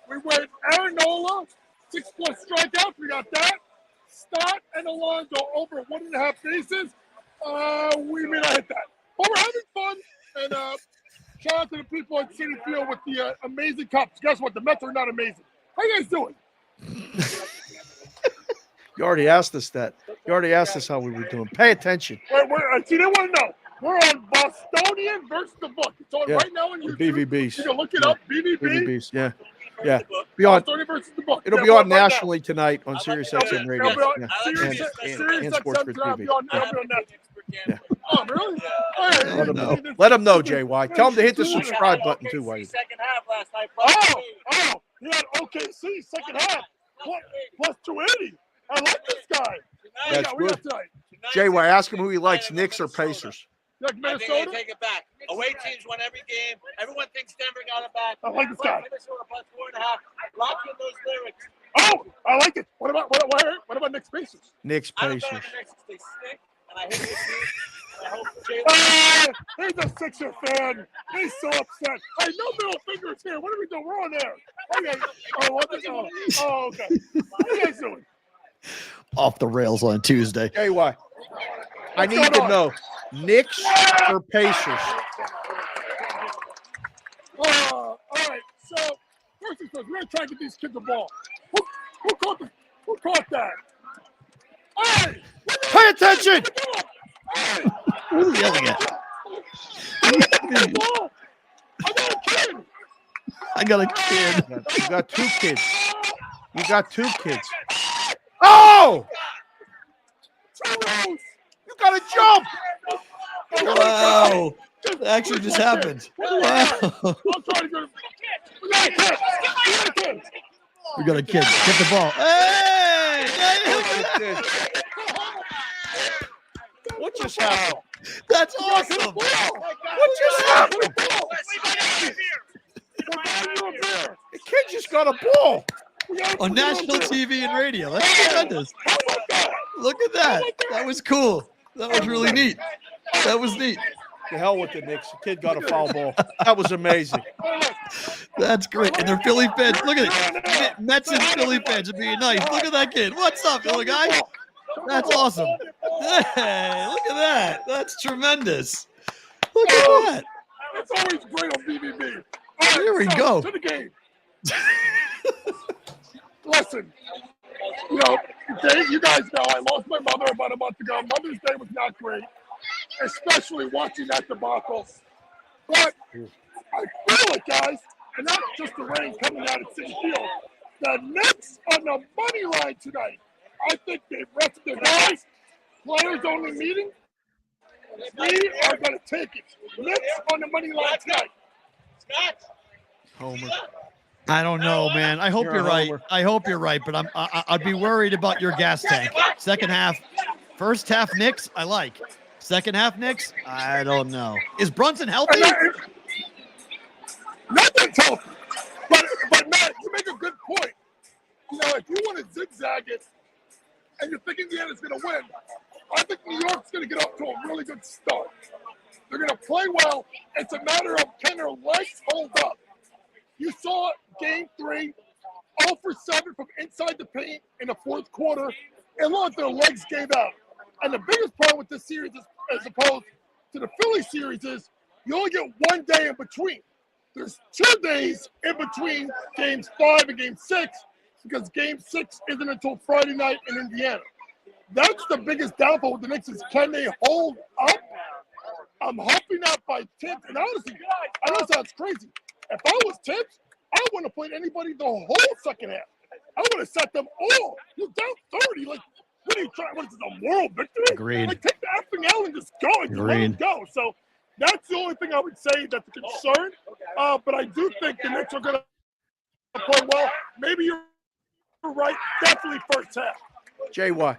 We went Aaron Nola, 6+ strikeouts. We got that. Stott and Alonso over 1.5 bases. We may not hit that. But we're having fun. And shout out to the people at Citi Field with the amazing cups. Guess what? The Mets are not amazing. How you guys doing? You already asked us that. You already asked us how we were doing. Pay attention. See, they want to know. We're on Bostonian versus the book. It's on right now on YouTube. BVBs. You can look it up. BVBs. Yeah. Yeah. Be on, Bostonian versus the book. it'll be on nationally tonight on Sirius XM Radio. Sirius Sports XM TV. Be on Netflix. Oh, really? Let them know. Let them know, JY. Tell them to hit the subscribe button too. While you. Second half last night. Oh, he had OKC second half. Plus 280. I like this guy. That's good. JY, ask him who he likes, Knicks or Pacers. Like I think Minnesota? they take it back. Away teams won every game. Everyone thinks Denver got it back. I like this guy. Minnesota plus 4.5. Lock in those lyrics. Oh, I like it. What about Knicks Pacers? Knicks, I don't bet Pacers. on the Knicks. They stink, and I hate this team. And I hope Jalen. He's a Sixer fan. He's so upset. Hey, no middle fingers here. What are we doing? We're on there. Okay. Okay. What are you guys doing? Off the rails on Tuesday. JY, I need to know, Knicks or Pacers? All right. So, first things first, we're going to try to get these kids the ball. Who caught that? Hey! Pay attention! Hey! Who's he yelling at? I got a kid. I got a kid. You got 2 kids. You got 2 kids. Oh! You got to jump! Wow. That actually just happened. Wow. We got a kid. Get the ball. Hey! What just happened? That's awesome. What just happened? The kid just got a ball. On national TV and radio. That's tremendous. Look at that. That was cool. That was really neat. That was neat. The hell with the Knicks. The kid got a foul ball. That was amazing. That's great. And they're Philly fans. Look at it. Mets and Philly fans are being nice. Look at that kid. What's up, little guy? That's awesome. Hey, look at that. That's tremendous. Look at that. It's always great on BBB. Here we go. To the game. Listen, Dave, you guys know I lost my mother about a month ago. Mother's Day was not great, especially watching that debacle. But I feel it, guys, and not just the rain coming out at Citi Field. The Knicks on the money line tonight. I think they've rested their guys. Players only meeting. We are going to take it. Knicks on the money line tonight. Homer. I don't know, man. I hope you're right. I hope you're right, but I'd be worried about your gas tank. Second half, first half Knicks, I like. Second half Knicks, I don't know. Is Brunson healthy? Nothing's healthy. But Matt, you make a good point. If you want to zigzag it and you're thinking Indiana's going to win, I think New York's going to get off to a really good start. They're going to play well. It's a matter of can their legs hold up. You saw Game 3, 0 for 7 from inside the paint in the fourth quarter, and look, their legs gave out. And the biggest problem with this series, as opposed to the Philly series, is you only get 1 day in between. There's 2 days in between Games 5 and Game 6 because Game 6 isn't until Friday night in Indiana. That's the biggest downfall with the Knicks is can they hold up? I'm hoping not by Tibbs. And honestly, I know it sounds crazy. If I was Tibbs, I wouldn't have played anybody the whole second half. I would have set them all. You're down 30. Like, what are you trying? What is this, a moral victory? Agreed. Like, take the effing L and just go. And let them go. So that's the only thing I would say that's a concern. But I do think the Knicks are going to play well. Maybe you're right. Definitely first half. JY,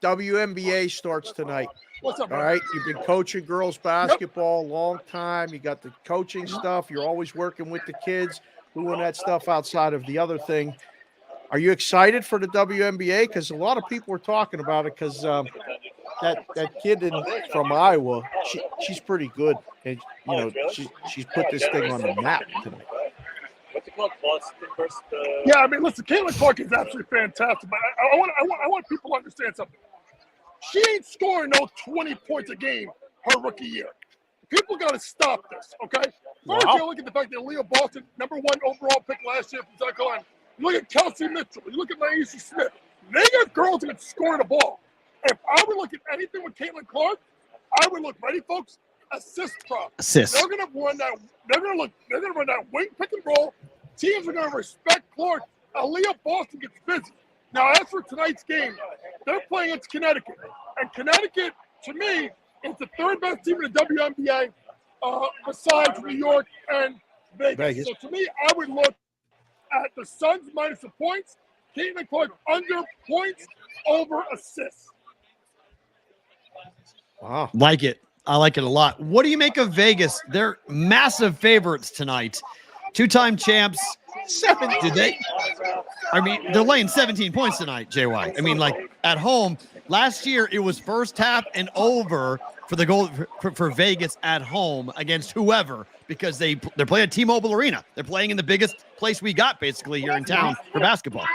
WNBA starts tonight. What's up, All man? right. You've been coaching girls basketball a long time. You got the coaching stuff. You're always working with the kids, doing that stuff outside of the other thing. Are you excited for the WNBA? Because a lot of people are talking about it because that kid from Iowa, she's pretty good. And, you know, she's put this thing on the map tonight. What's it called? Boston versus the. Yeah, I mean, listen, Caitlin Clark is absolutely fantastic, but I want people to understand something. She ain't scoring no 20 points a game her rookie year. People got to stop this, okay? First, you look at the fact that Leah Boston, #1 overall pick last year from South Carolina. You look at Kelsey Mitchell. You look at Naisha Smith. They got girls who can score the ball. If I would look at anything with Caitlin Clark, I would look, ready, folks? Assist prop. Assist. They're gonna run that. They're gonna run that wing pick and roll. Teams are gonna respect Clark. Aaliyah Boston gets busy. Now, as for tonight's game, they're playing against Connecticut, and Connecticut, to me, is the third best team in the WNBA, besides New York and Vegas. So to me, I would look at the Suns minus the points. Caitlin Clark under points over assists. Wow. Like it. I like it a lot. What do you make of Vegas? They're massive favorites tonight. Two-time champs. Did they? I mean, they're laying 17 points tonight, JY. I mean, like at home, last year it was first half and over for the goal for Vegas at home against whoever, because they're playing at T-Mobile Arena. They're playing in the biggest place we got basically here in town for basketball.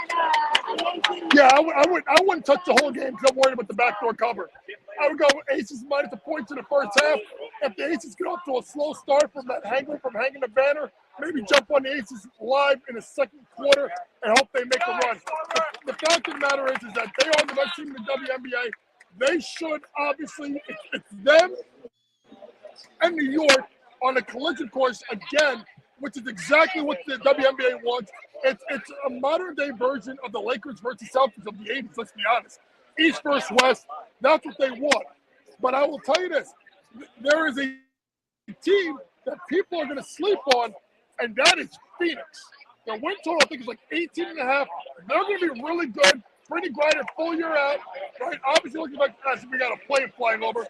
Yeah, I wouldn't touch the whole game because I'm worried about the backdoor cover. I would go Aces minus the points in the first half. If the Aces get off to a slow start from hanging the banner, maybe jump on the Aces live in the second quarter and hope they make a run. The fact of the matter is that they are the best team in the WNBA. They should, obviously, it's them and New York on a collision course again, which is exactly what the WNBA wants. It's a modern-day version of the Lakers versus Celtics of the 80s, let's be honest. East versus West, that's what they want. But I will tell you this, there is a team that people are going to sleep on, and that is Phoenix. Their win total, I think, is like 18.5. They're going to be really good. Brittany Griner, full year out, right? Obviously, looking like we got a plane flying over.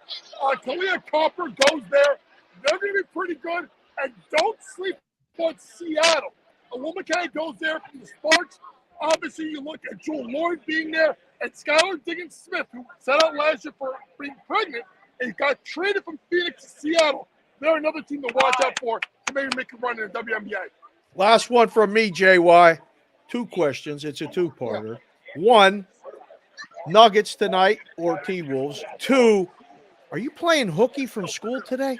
Kalia Copper goes there. They're going to be pretty good. And don't sleep on Seattle. A woman goes there from the Sparks. Obviously, you look at Jewel Lloyd being there, and Skylar Diggins-Smith, who set out last year for being pregnant, and got traded from Phoenix to Seattle. They're another team to watch out for to maybe make a run in the WNBA. Last one from me, JY. 2 questions. It's a two-parter. 1, Nuggets tonight or T-Wolves. 2, are you playing hooky from school today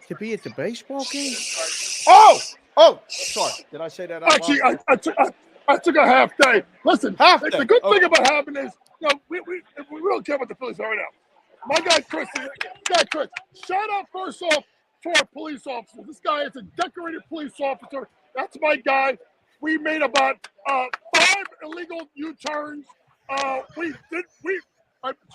to be at the baseball game? Oh, sorry. Did I say that out Actually, loud? I took a half day. Listen, Half day. the good thing about having is, you know, we don't care about the Phillies right now. My guy Chris, shout out first off to our police officers. This guy is a decorated police officer. That's my guy. We made about 5 illegal U-turns. I'm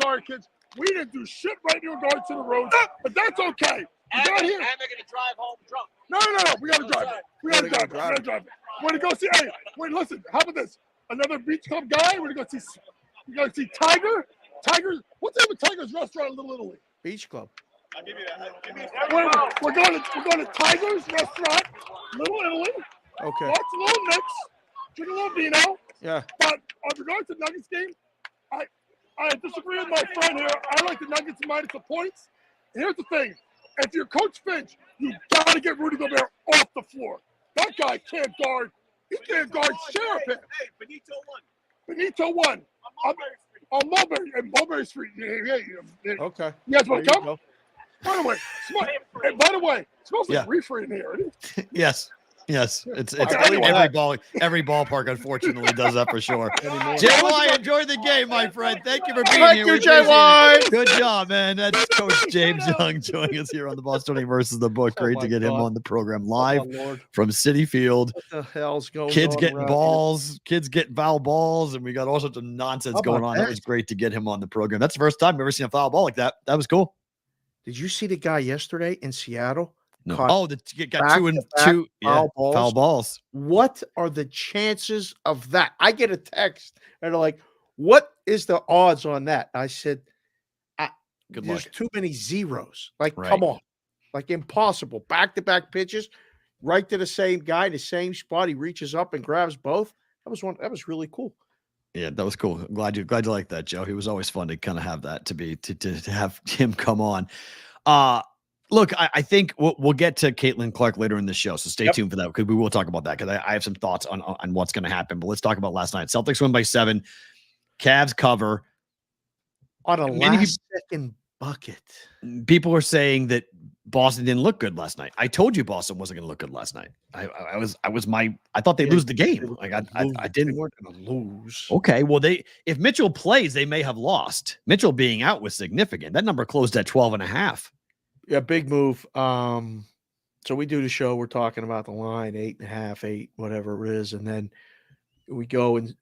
sorry, kids. We didn't do shit right in regards to the roads, but that's okay. We got here. And they're going to drive home drunk. No. We got to drive it. We got to drive it. We're going to go see. Hey, wait, listen. How about this? Another beach club guy. We're going to go see Tiger. Tiger's. What's the name of Tiger's restaurant in Little Italy? Beach Club. I'll give you that. We're going to Tiger's restaurant, Little Italy. Okay. Watch a little Knicks. Drink a little vino. Yeah. But on regards to Nuggets game, I disagree with my friend here. I like the Nuggets minus the points. Here's the thing. If you're Coach Finch, you got to get Rudy Gobert off the floor. That guy can't guard. He can't guard Sheriff. Hey, Benito won. Benito won. On Mulberry Street. Yeah. Okay. You guys want to There you come? go. By the way, it smells like reefer in here. Isn't it? Yes. It's Anyway. every ballpark unfortunately does that for sure. JY, enjoy the game, my friend. Thank you for being Thank here. you, We appreciate JY. it. Good job, man. That's Coach James Young joining us here on the Bostonian versus the Book. Great my to get him God. on the program live Lord. from City Field. What the hell's going Kids on getting around balls, kids getting foul balls, and we got all sorts of nonsense How going about on. That that? was great to get him on the program. That's the first time I've ever seen a foul ball like that. That was cool. here? Did you see the guy yesterday in Seattle? No. Caught Oh, got 2 and back-to-back 2 foul foul balls. What are the chances of that? I get a text and they're like, what is the odds on that? I said, Good there's luck. too many zeros. Like, Right. come on. Like, impossible. Back-to-back pitches, right to the same guy, the same spot. He reaches up and grabs both. That was really cool. Yeah, that was cool. I'm glad you liked that, Joe. He was always fun to kind of have that to have him come on. Look, I think we'll get to Caitlin Clark later in the show, so stay tuned for that because we will talk about that because I have some thoughts on what's going to happen. But let's talk about last night. Celtics win by 7. Cavs cover on a last-second bucket. People are saying that Boston didn't look good last night. I told you Boston wasn't going to look good last night. I thought they'd lose the game. Like I didn't. They weren't going to lose. Okay, well if Mitchell plays, they may have lost. Mitchell being out was significant. That number closed at 12.5. Yeah, big move. So we do the show. We're talking about the line 8.5, 8, whatever it is, and then we go and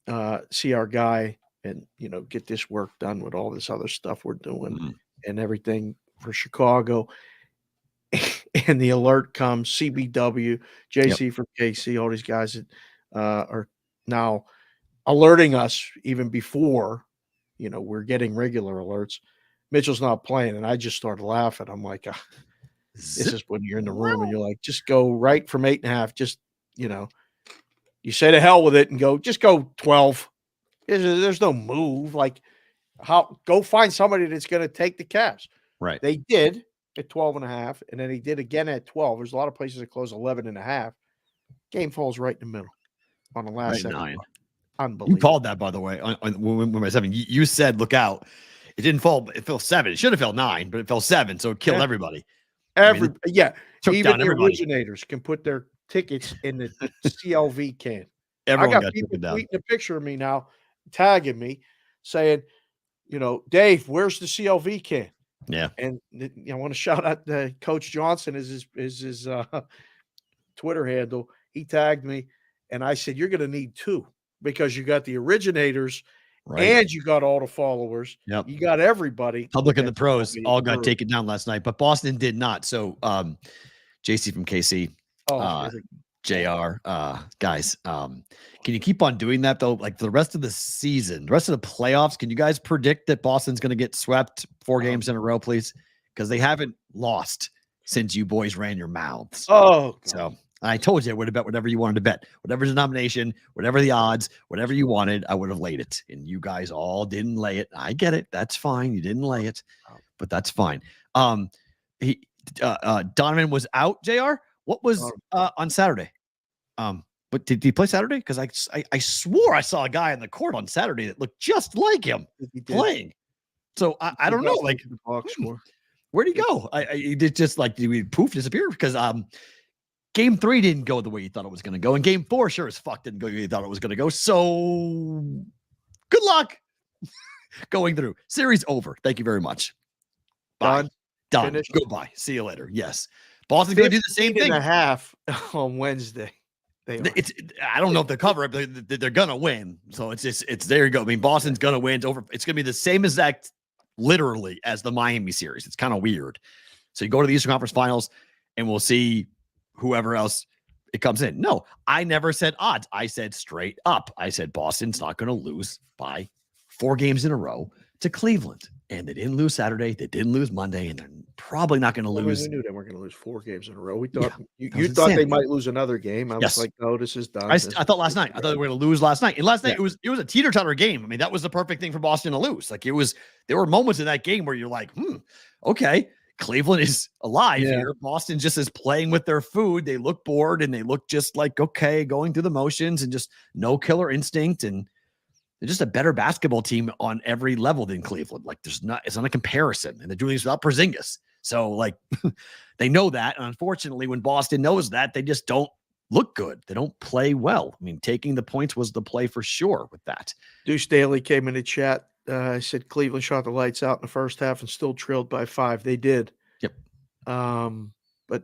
see our guy and get this work done with all this other stuff we're doing and everything for Chicago. And the alert comes, CBW, JC from KC, all these guys that are now alerting us even before, we're getting regular alerts. Mitchell's not playing, and I just started laughing. I'm like, this is when you're in the room and you're like, just go right from 8.5. Just, you say to hell with it and just go 12. There's no move. Like, go find somebody that's going to take the Cavs. Right. They did at 12.5, and then he did again at 12. There's a lot of places that close 11.5. Game falls right in the middle on the last 9. Unbelievable. You called that, by the way, when by 7. You said, look out. It didn't fall. It fell 7. It should have fell 9, but it fell 7, so it killed everybody. Even down the everybody. originators can put their tickets in the CLV can. Everyone I got people tweeting a picture of me now, tagging me, saying, Dave, where's the CLV can? Yeah. And I want to shout out Coach Johnson is his Twitter handle. He tagged me, and I said, you're going to need 2 because you got the originators and you got all the followers. Yep. You got everybody. Public and the pros all got taken down last night, but Boston did not. So JC from KC, JR, guys, can you keep on doing that though? Like the rest of the season, the rest of the playoffs, can you guys predict that Boston's going to get swept 4 games in a row, please? Because they haven't lost since you boys ran your mouths. Oh, so I told you I would have bet whatever you wanted to bet, whatever denomination, whatever the odds, whatever you wanted, I would have laid it. And you guys all didn't lay it. I get it. That's fine. You didn't lay it, but that's fine. Donovan was out, JR. What was on Saturday? But did he play Saturday? Because I swore I saw a guy on the court on Saturday that looked just like him playing. So I don't know. Like, where'd he go? He did just like, did we poof disappear? Because Game 3 didn't go the way you thought it was going to go. And Game 4 sure as fuck didn't go the way you thought it was going to go. So good luck going through. Series over. Thank you very much. Bye. Done. Finished. Goodbye. See you later. Yes. Boston's going to do the same thing. 15.5 on Wednesday. I don't know if they cover it, but they're going to win. So it's there you go. I mean, Boston's going to win. It's over. It's going to be the same exact literally as the Miami series. It's kind of weird. So you go to the Eastern Conference Finals and we'll see whoever else it comes in. No, I never said odds. I said straight up. I said Boston's not going to lose by 4 games in a row to Cleveland. And they didn't lose Saturday. They didn't lose Monday. And they're probably not going to lose. We knew they weren't going to lose 4 games in a row. We thought you thought they might lose another game. I was like, no, this is done. I thought last night. I thought they were going to lose last night. And last night it was a teeter-totter game. I mean, that was the perfect thing for Boston to lose. Like there were moments in that game where you're like, okay. Cleveland is alive here. Boston just is playing with their food. They look bored and they look just like, okay, going through the motions and just no killer instinct. And they're just a better basketball team on every level than Cleveland. Like it's not a comparison. And they're doing this without Porzingis. So like they know that. And unfortunately, when Boston knows that, they just don't look good. They don't play well. I mean, taking the points was the play for sure with that. Deuce Daly came in the chat. I said Cleveland shot the lights out in the first half and still trailed by 5. They did. Yep. But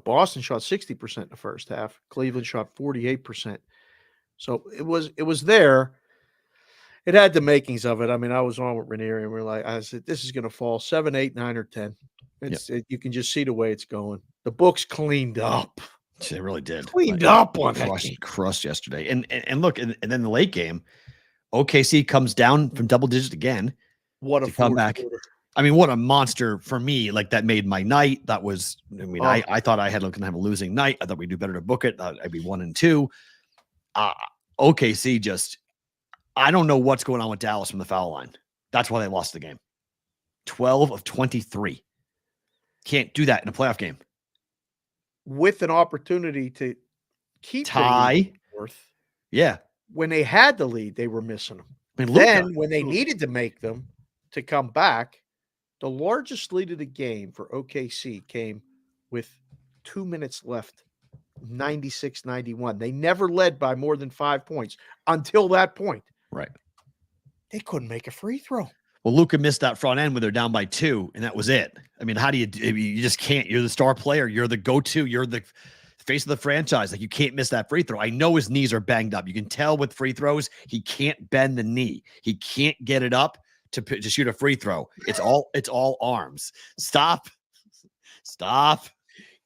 Boston shot 60% in the first half. Cleveland shot 48%. So it was there. It had the makings of it. I mean, I was on with Ranieri and I said, this is going to fall 7, 8, 9, or 10. You can just see the way it's going. The books cleaned up. They really did. Cleaned up on that. Crushed yesterday. And look, and then the late game, OKC comes down from double digits again. What a to come fourth back. quarter. I mean, what a monster for me. Like, that made my night. That was, I mean, Oh. I thought I had going to have a losing night. I thought we'd do better to book it. I'd be 1-2. OKC just, I don't know what's going on with Dallas from the foul line. That's why they lost the game. 12 of 23. Can't do that in a playoff game. With an opportunity to keep Tie. Fourth. Yeah. When they had the lead, they were missing them. I mean, Luka. Then when they needed to make them to come back, the largest lead of the game for OKC came with 2 minutes left, 96-91. They never led by more than 5 points until that point. Right. They couldn't make a free throw. Well, Luka missed that front end when they're down by 2, and that was it. I mean, how do you just can't. You're the star player. You're the go-to. You're the face of the franchise. Like, you can't miss that free throw. I know his knees are banged up. You can tell with free throws, he can't bend the knee. He can't get it up to shoot a free throw. It's all arms. Stop.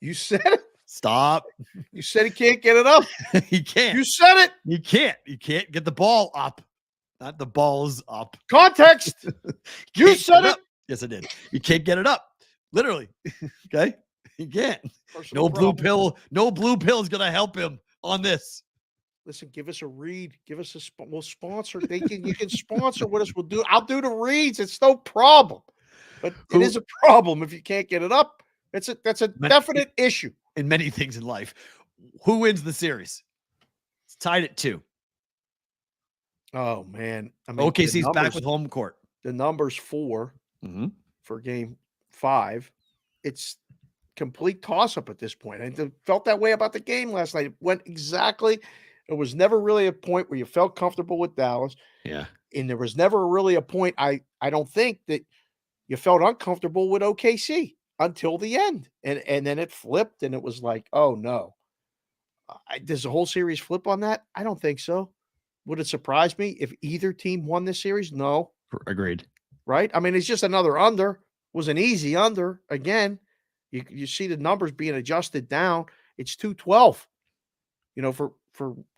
You said it. Stop. You said he can't get it up. He can't. You said it. You can't get the ball up. Not the ball's up. Context. You Can't said get it. up. Yes, I did. You can't get it up. Literally. Okay. You can't. Personal No blue problem. pill. No blue pill is going to help him on this. Listen, give us a read. Give us we'll sponsor. You can sponsor what us. We'll do. I'll do the reads. It's no problem. But it is a problem if you can't get it up. That's a definite issue. In many things in life. Who wins the series? It's tied at 2. Oh man. I mean, OKC's back with home court. The number's 4 for game 5. It's complete toss-up at this point. I felt that way about the game last night. It went exactly. It was never really a point where you felt comfortable with Dallas. Yeah. And there was never really a point, I don't think, that you felt uncomfortable with OKC until the end. And then it flipped, and it was like, oh, no. Does the whole series flip on that? I don't think so. Would it surprise me if either team won this series? No. Agreed. Right? I mean, it's just another under. It was an easy under. Again, you see the numbers being adjusted down. It's 212, for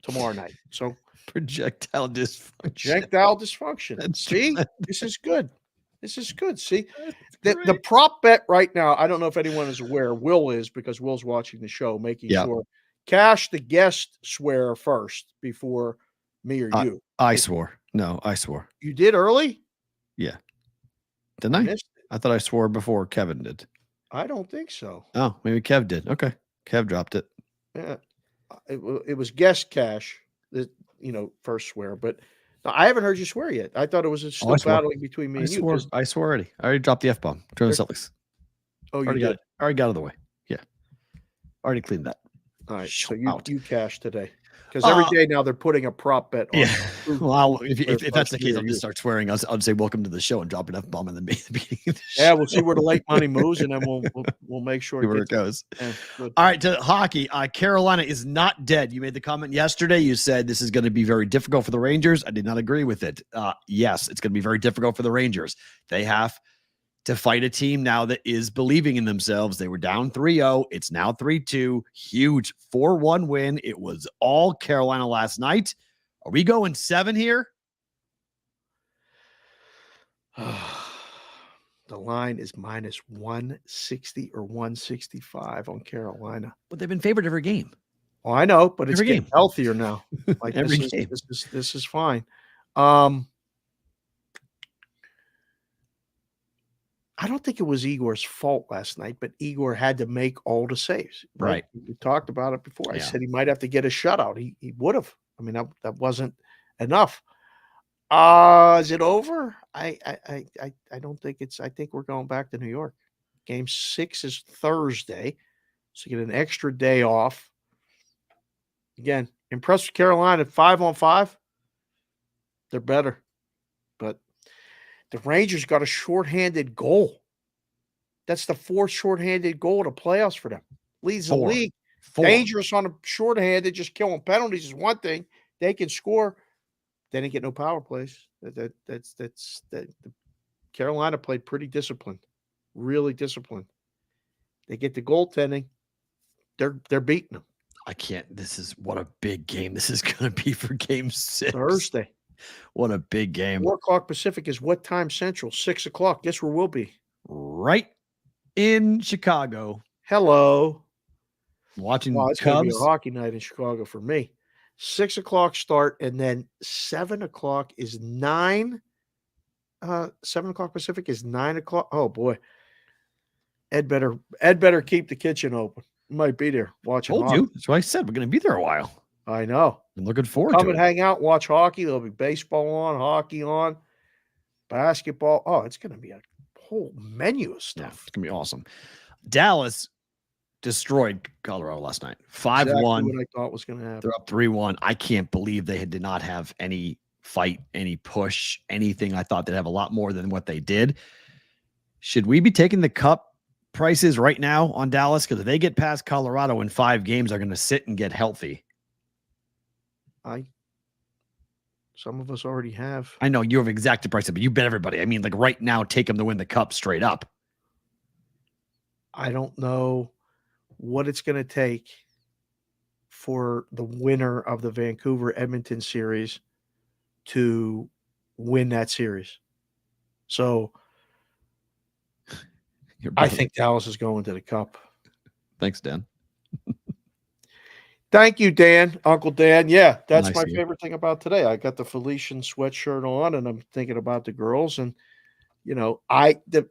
tomorrow night. So Projectile dysfunction. See, this is good. This is good. See, the great. prop bet right now, I don't know if anyone is aware. Will is, because Will's watching the show, making sure. Cash, the guest, swear first before me or you. I swore. No, I swore. You did early? Yeah. Didn't I? Missed it. I thought I swore before Kevin did. I don't think so. Oh, maybe Kev did. Okay. Kev dropped it. Yeah. It was guest Cash that, first swear, but no, I haven't heard you swear yet. I thought it was still battling between me and you. I swore already. I already dropped the F-bomb. During the Celtics. Oh, you already did? got it. Already got it out of the way. Yeah. Already cleaned that. All right. So Out. you cash today. Because every day now they're putting a prop bet on. Yeah. Well, if that's the case, I'll just start swearing. I'll say welcome to the show and drop an F-bomb in the beginning of the show. Yeah, we'll see where the late money moves, and then we'll make sure See where it goes. Yeah, good. All right, to hockey. Carolina is not dead. You made the comment yesterday. You said this is going to be very difficult for the Rangers. I did not agree with it. Yes, it's going to be very difficult for the Rangers. They have to fight a team now that is believing in themselves. They were down 3-0. It's now 3-2. Huge 4-1 win. It was all Carolina last night. Are we going 7 here? The line is minus 160 or 165 on Carolina. But they've been favored every game. Oh, I know, but it's Every getting game. healthier now. Like Every this game. This is fine. I don't think it was Igor's fault last night, but Igor had to make all the saves. Right. We talked about it before. I Yeah. said he might have to get a shutout. He would have. I mean, that wasn't enough. Is it over? I don't think it's. I think we're going back to New York. Game 6 is Thursday, so you get an extra day off. Again, impressed with Carolina 5-on-5. They're better, but the Rangers got a shorthanded goal. That's the 4th shorthanded goal of the playoffs for them. Leads the 4. league. 4. Dangerous on a shorthanded, just killing penalties is one thing. They can score. They didn't get no power plays. That's Carolina played pretty disciplined, really disciplined. They get the goaltending. They're beating them I can't. This is what a big game this is going to be for game 6. Thursday. What a big game. 4:00 Pacific is what time Central? 6:00. Guess where we'll be? Right in Chicago. Hello. Watching Wow, it's going to be a Cubs. hockey night in Chicago for me. 6:00 start, and then 7:00 is 9. 7:00 Pacific is 9:00. Oh boy, Ed better keep the kitchen open. You might be there watching. Told hockey. you. That's what I said. We're going to be there a while. I know. I'm looking forward Come to and it. hang out, watch hockey. There'll be baseball on, hockey on, basketball. Oh, it's going to be a whole menu of Yeah, stuff. it's going to be awesome. Dallas destroyed Colorado last night. 5-1. Exactly what I thought was going to happen. They're up 3-1. I can't believe they did not have any fight, any push, anything. I thought they'd have a lot more than what they did. Should we be taking the cup prices right now on Dallas? Because if they get past Colorado in 5 games, they're going to sit and get healthy. Some of us already have. I know you have exacted prices, but you bet everybody. I mean, like right now, take them to win the cup straight up. I don't know what it's going to take for the winner of the Vancouver-Edmonton series to win that series. So I think Dallas is going to the cup. Thanks, Dan. Thank you, Dan. Uncle Dan. Yeah, that's Nice my of you. favorite thing about today. I got the Felician sweatshirt on, and I'm thinking about the girls. And, you know,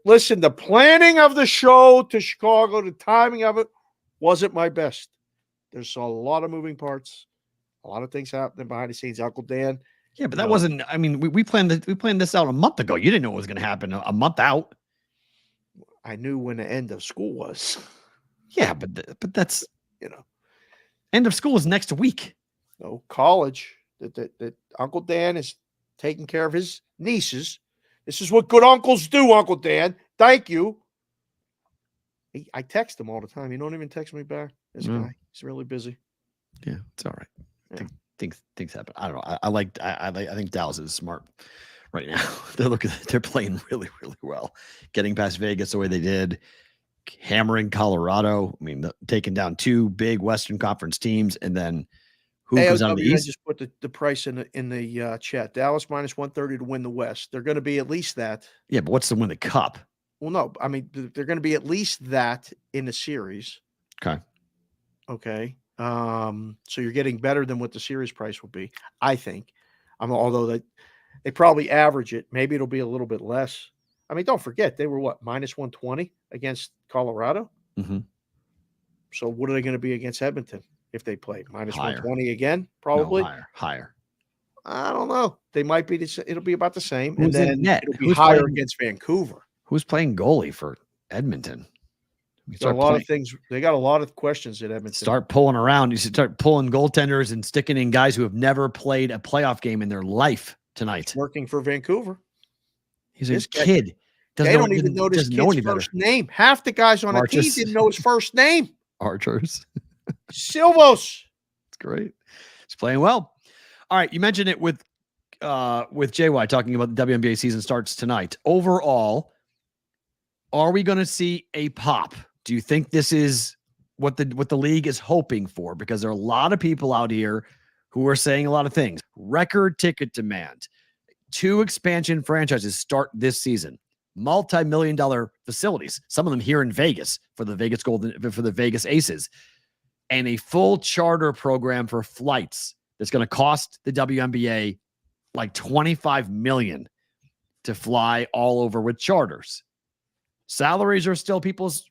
listen, the planning of the show to Chicago, the timing of it wasn't my best. There's a lot of moving parts, a lot of things happening behind the scenes. Uncle Dan. Yeah, but that wasn't. I mean, we planned this out a month ago. You didn't know what was going to happen a month out. I knew when the end of school was. Yeah, but that's, you know, end of school is next week. No, college. That Uncle Dan is taking care of his nieces. This is what good uncles do, Uncle Dan. Thank you. I text him all the time. He don't even text me back. This guy, he's really busy. Yeah, it's all right. Yeah. Things happen. I don't know. I think Dallas is smart right now. They're playing really, really well. Getting past Vegas the way they did, hammering Colorado. I mean, taking down 2 big Western Conference teams, and then who goes out of the I East? just put the price in the chat. Dallas minus 130 to win the West. They're going to be at least that. Yeah, but what's to win the cup? Well, no, I mean they're going to be at least that in the series. Okay. Okay. So you're getting better than what the series price will be, I think. Although they probably average it, maybe it'll be a little bit less. I mean, don't forget they were what, minus 120 against Colorado. Mm-hmm. So what are they going to be against Edmonton if they play minus Higher. 120 again? Probably higher. I don't know. They might be. It'll be about the same, Who's and in then net? it'll be Who's higher playing- against Vancouver. Who's playing goalie for Edmonton? There's a lot of things. They got a lot of questions at Edmonton. Start pulling around. You should start pulling goaltenders and sticking in guys who have never played a playoff game in their life tonight. Working for Vancouver. He's This a guy- kid. They don't even know this kid's first name. Half the guys on the team Marcus. didn't know his first name. Archers. Silvos. It's great. He's playing well. All right. You mentioned it with JY talking about the WNBA season starts tonight. Overall, are we going to see a pop? Do you think this is what the league is hoping for? Because there are a lot of people out here who are saying a lot of things. Record ticket demand. 2 expansion franchises start this season. Multi-million-dollar facilities. Some of them here in Vegas for the Vegas Aces. And a full charter program for flights that's going to cost the WNBA like $25 million to fly all over with charters. Salaries are still people's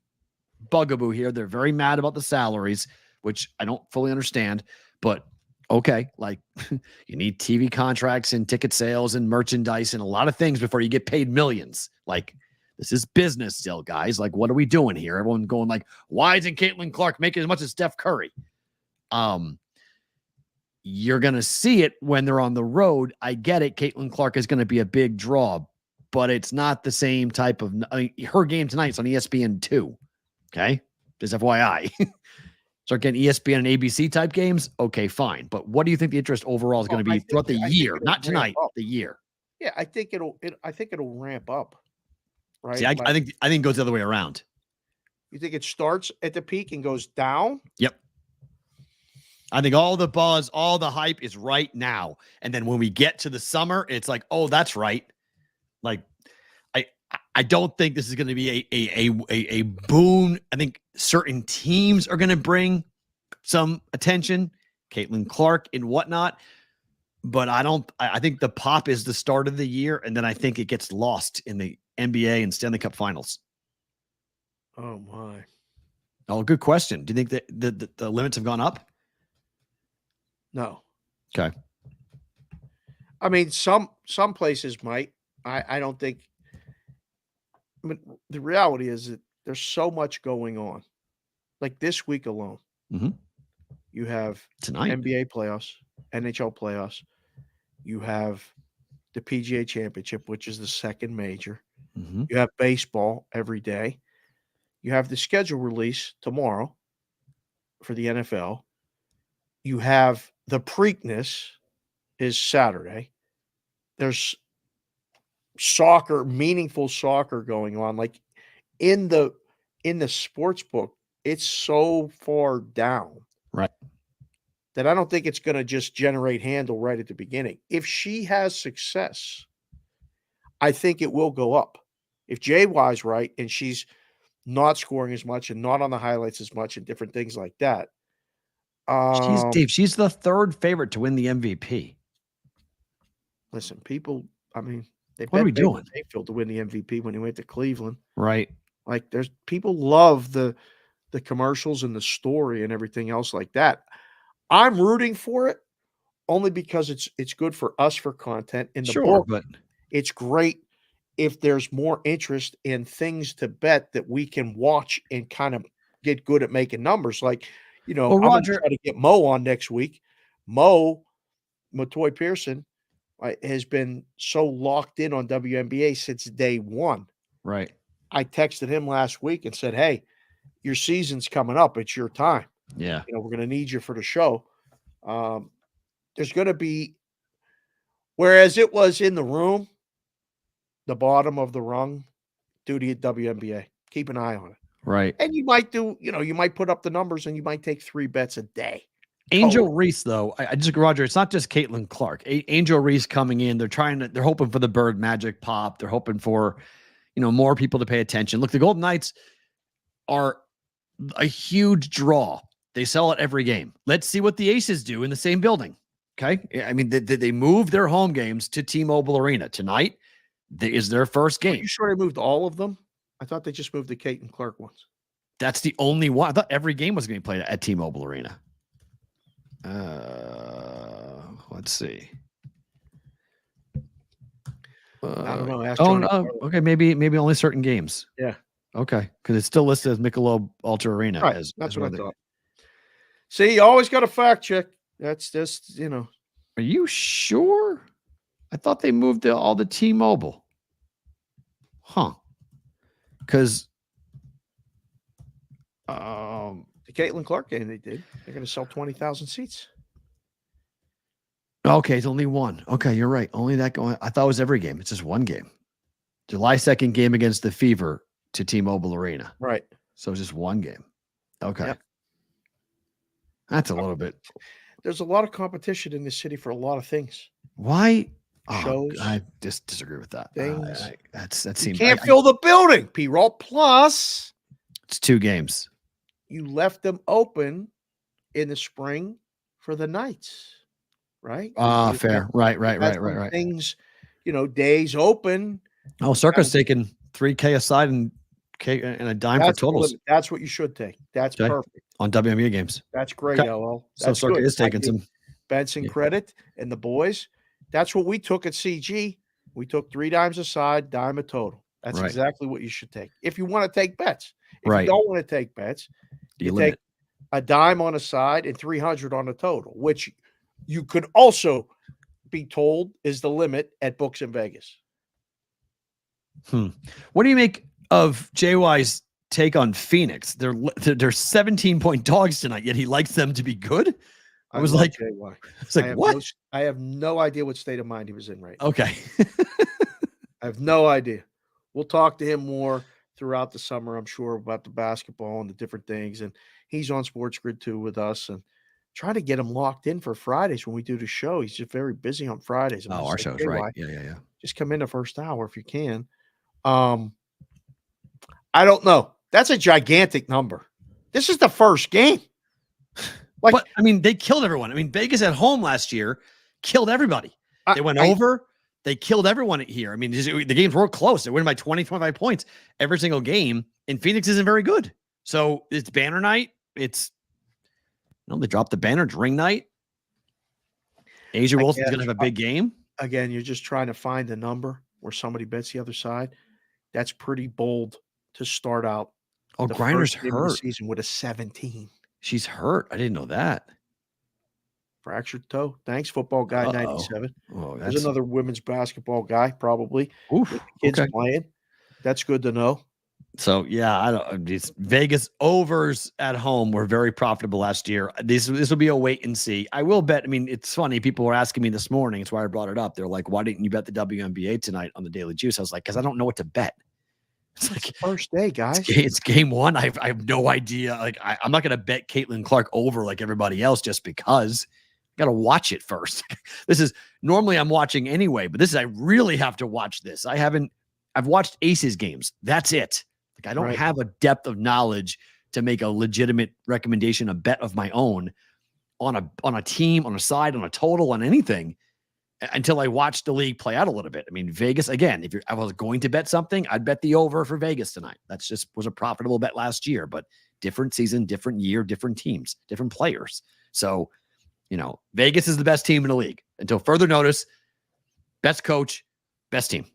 bugaboo here. They're very mad about the salaries, which I don't fully understand, but okay. Like you need TV contracts and ticket sales and merchandise and a lot of things before you get paid millions. Like this is business still, guys. Like, what are we doing here? Everyone going like, why isn't Caitlin Clark making as much as Steph Curry? You're going to see it when they're on the road. I get it. Caitlin Clark is going to be a big draw, but it's not the same type of, her game tonight's on ESPN2. Okay. Just FYI. Start getting ESPN and ABC type games. Okay, fine. But what do you think the interest overall is going to be throughout the year? Not tonight, the year. Yeah, I think it'll ramp up. Right. See, I think it goes the other way around. You think it starts at the peak and goes down? Yep. I think all the buzz, all the hype is right now. And then when we get to the summer, it's like, oh, that's right. Like, I don't think this is going to be a boon. I think certain teams are going to bring some attention, Caitlin Clark and whatnot. But I think the pop is the start of the year, and then I think it gets lost in the NBA and Stanley Cup finals. Oh, my. Oh, good question. Do you think that the limits have gone up? No. Okay. I mean, some places might. I don't think. I mean, the reality is that there's so much going on. Like this week alone, you have Tonight. NBA playoffs, NHL playoffs. You have the PGA Championship, which is the second major. You have baseball every day. You have the schedule release tomorrow for the NFL. You have the Preakness is Saturday. There's soccer, meaningful soccer going on. Like in the sports book, it's so far down. Right. That I don't think it's going to just generate handle right at the beginning. If she has success, I think it will go up. If JY's right and she's not scoring as much and not on the highlights as much and different things like that. She's the third favorite to win the MVP. Listen, people, I mean, they What are we bet Baker doing? Mayfield to win the MVP when he went to Cleveland. Right. Like there's people love the commercials and the story and everything else like that. I'm rooting for it only because it's good for us for content in the book. But it's great if there's more interest in things to bet that we can watch and kind of get good at making numbers. Like, I'm going to try to get Mo on next week. Matoy Pearson has been so locked in on WNBA since day one. Right. I texted him last week and said, hey, your season's coming up. It's your time. Yeah. We're going to need you for the show. There's going to be, whereas it was in the room, the bottom of the rung, duty at WNBA. Keep an eye on it. Right. And you might you might put up the numbers and you might take 3 bets a day. Angel Reese, though, I just, Roger, it's not just Caitlin Clark. Angel Reese coming in, they're hoping for the Bird Magic pop. They're hoping for, more people to pay attention. Look, the Golden Knights are a huge draw. They sell it every game. Let's see what the Aces do in the same building. Okay. I mean, they move their home games to T-Mobile Arena tonight. Is their first game. Are you sure they moved all of them? I thought they just moved the Caitlin Clark ones. That's the only one. I thought every game was going to be played at T-Mobile Arena. Let's see. I don't know. No. Okay. Maybe only certain games. Yeah. Okay. Because it's still listed as Michelob Ultra Arena. Right. That's what I thought. See, you always got to fact check. That's just, Are you sure? I thought they moved all the T-Mobile. Huh. Because the Caitlin Clark game they did. They're going to sell 20,000 seats. Okay, it's only one. Okay, you're right. Only that going. I thought it was every game. It's just one game. July 2nd game against the Fever to T-Mobile Arena. Right. So it's just one game. Okay. Yep. That's a little bit. There's a lot of competition in this city for a lot of things. Why? Shows. I just disagree with that. Things. That You seems. can't fill the building, P-Roll. Plus, It's 2 games. you left them open in the spring for the Knights, right? Fair. Right. Things, days open. Oh, Circa's taking $3K aside and a dime for totals. That's what you should take. That's Okay. perfect. On WNBA games. That's great, Okay. LL. So That's Circa good. is taking I give some. Benson credit and the boys. That's what we took at CG. We took 3 dimes aside, dime a total. That's Right. exactly what you should take. If you want to take bets. If Right. you don't want to take bets, You you limit. take a dime on a side and 300 on a total, which you could also be told is the limit at Books in Vegas. What do you make of JY's take on Phoenix? They're 17-point dogs tonight, yet he likes them to be good. I was love like, JY. it's like, what? I have no idea what state of mind he was in right now. Okay. I have no idea. We'll talk to him more throughout the summer, I'm sure, about the basketball and the different things. And he's on Sports Grid too with us. And Try to get him locked in for Fridays when we do the show. He's just very busy on Fridays. I'm Oh, just our like, show's "Hey, right. why? Yeah. Just come in the first hour if you can." I don't know. That's a gigantic number. This is the first game. Like, But I mean, they killed everyone. I mean, Vegas at home last year killed everybody. They went over. They killed everyone here. I mean, the games were close. They win by 20, 25 points every single game. And Phoenix isn't very good. So it's banner night. It's they dropped the banner. It's ring night. Asia Wilson's going to have a big game. Again, you're just trying to find a number where somebody bets the other side. That's pretty bold to start out. Oh, the Griner's first game of the hurt. season with a 17. She's hurt. I didn't know that. Fractured toe. Thanks, football guy 97. Oh, There's another women's basketball guy, probably. Oof, Kids okay. playing. That's good to know. So yeah, I don't. Vegas overs at home were very profitable last year. This will be a wait and see. I will bet. I mean, it's funny. People were asking me this morning. It's why I brought it up. They're like, "Why didn't you bet the WNBA tonight on the Daily Juice?" I was like, "Because I don't know what to bet." It's like first day, guys. It's game one. I have no idea. Like I'm not going to bet Caitlin Clark over like everybody else just because. Got to watch it first. This is normally I'm watching anyway, but this is I really have to watch this. I've watched Aces games. That's it. Like I don't have a depth of knowledge to make a legitimate recommendation, a bet of my own on a team, on a side, on a total, on anything until I watch the league play out a little bit. I mean, Vegas again. If I was going to bet something, I'd bet the over for Vegas tonight. That's just was a profitable bet last year, but different season, different year, different teams, different players. So. Vegas is the best team in the league until further notice. Best coach, best team.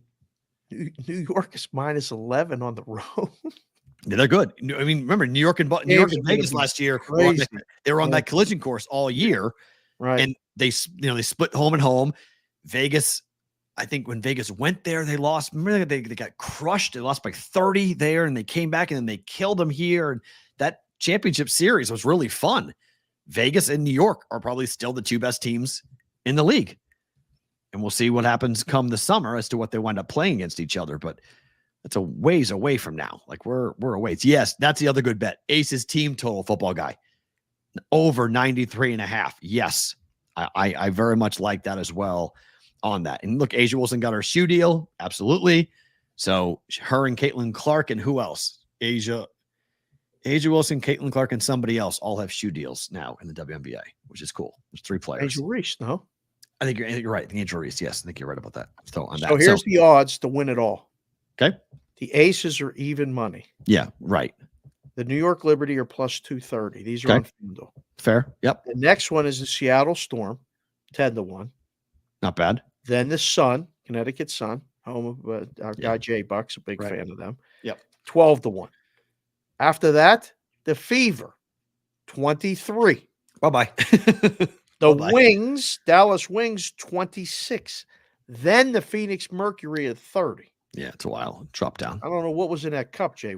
New York is minus 11 on the road. Yeah, they're good. I mean, remember New York and Vegas last year. They were on that collision course all year, right? And they split home and home. Vegas, I think when Vegas went there, they lost. Remember they got crushed. They lost by 30 there, and they came back and then they killed them here. And that championship series was really fun. Vegas and New York are probably still the two best teams in the league. And we'll see what happens come the summer as to what they wind up playing against each other. But that's a ways away from now. Like we're a ways. Yes, that's the other good bet. Aces team total football guy. Over 93.5. Yes. I very much like that as well on that. And look, Asia Wilson got her shoe deal. Absolutely. So her and Caitlin Clark and who else? Asia Wilson, Caitlin Clark, and somebody else all have shoe deals now in the WNBA, which is cool. There's 3 players. Angel Reese, no? I think you're right. I think Angel Reese. Yes, I think you're right about that. So here's the odds to win it all. Okay. The Aces are even money. Yeah, right. The New York Liberty are plus 230. These are on FanDuel. Fair. Yep. The next one is the Seattle Storm, 10-1. Not bad. Then the Sun, Connecticut Sun, home of our guy Jay Buck's a big fan of them. Yep. 12-1. After that, the Fever, 23. Bye-bye. The Wings, Dallas Wings, 26. Then the Phoenix Mercury at 30. Yeah, it's a while. Drop down. I don't know what was in that cup, Jay. He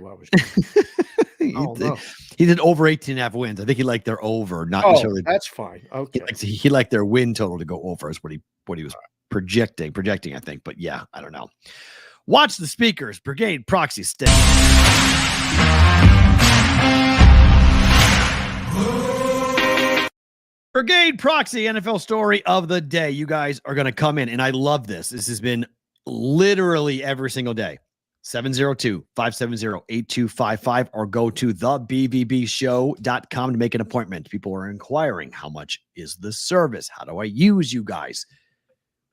did over 18.5 wins. I think he liked their over, not necessarily. That's fine. Okay. He liked their win total to go over is what he was projecting, I think. But yeah, I don't know. Watch the speakers. Brigade Proxy Stick. Brigade Proxy NFL story of the day. You guys are going to come in, and I love this. This has been literally every single day. 702-570-8255 or go to thebvbshow.com to make an appointment. People are inquiring, how much is the service? How do I use you guys?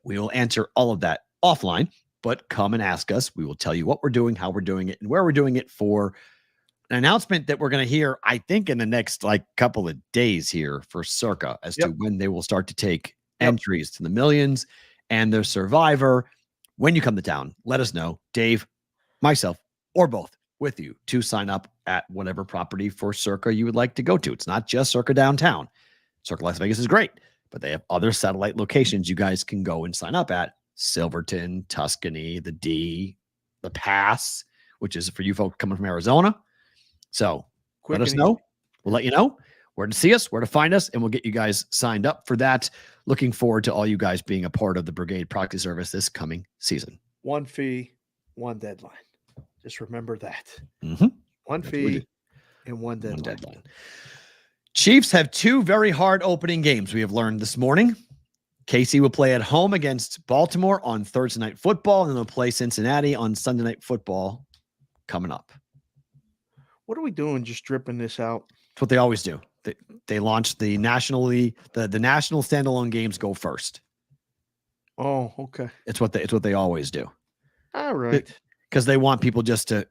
We will answer all of that offline, but come and ask us. We will tell you what we're doing, how we're doing it, and where we're doing it for an announcement that we're going to hear, I think, in the next couple of days here for Circa as to when they will start to take entries to the millions and their Survivor. When you come to town, let us know. Dave, myself, or both with you to sign up at whatever property for Circa you would like to go to. It's not just Circa downtown. Circa Las Vegas is great, but they have other satellite locations you guys can go and sign up at. Silverton, Tuscany, the D, the Pass, which is for you folks coming from Arizona. So let us know. We'll let you know where to see us, where to find us, and we'll get you guys signed up for that. Looking forward to all you guys being a part of the Brigade Proxy Service this coming season. One fee, one deadline. Just remember that. Mm-hmm. One fee and one deadline. Chiefs have 2 very hard opening games we have learned this morning. KC will play at home against Baltimore on Thursday Night Football, and they'll play Cincinnati on Sunday Night Football coming up. What are we doing just dripping this out? That's what they always do. They launch the nationally the national standalone games go first. Oh, okay. It's what they always do. All right. Because they want people just to,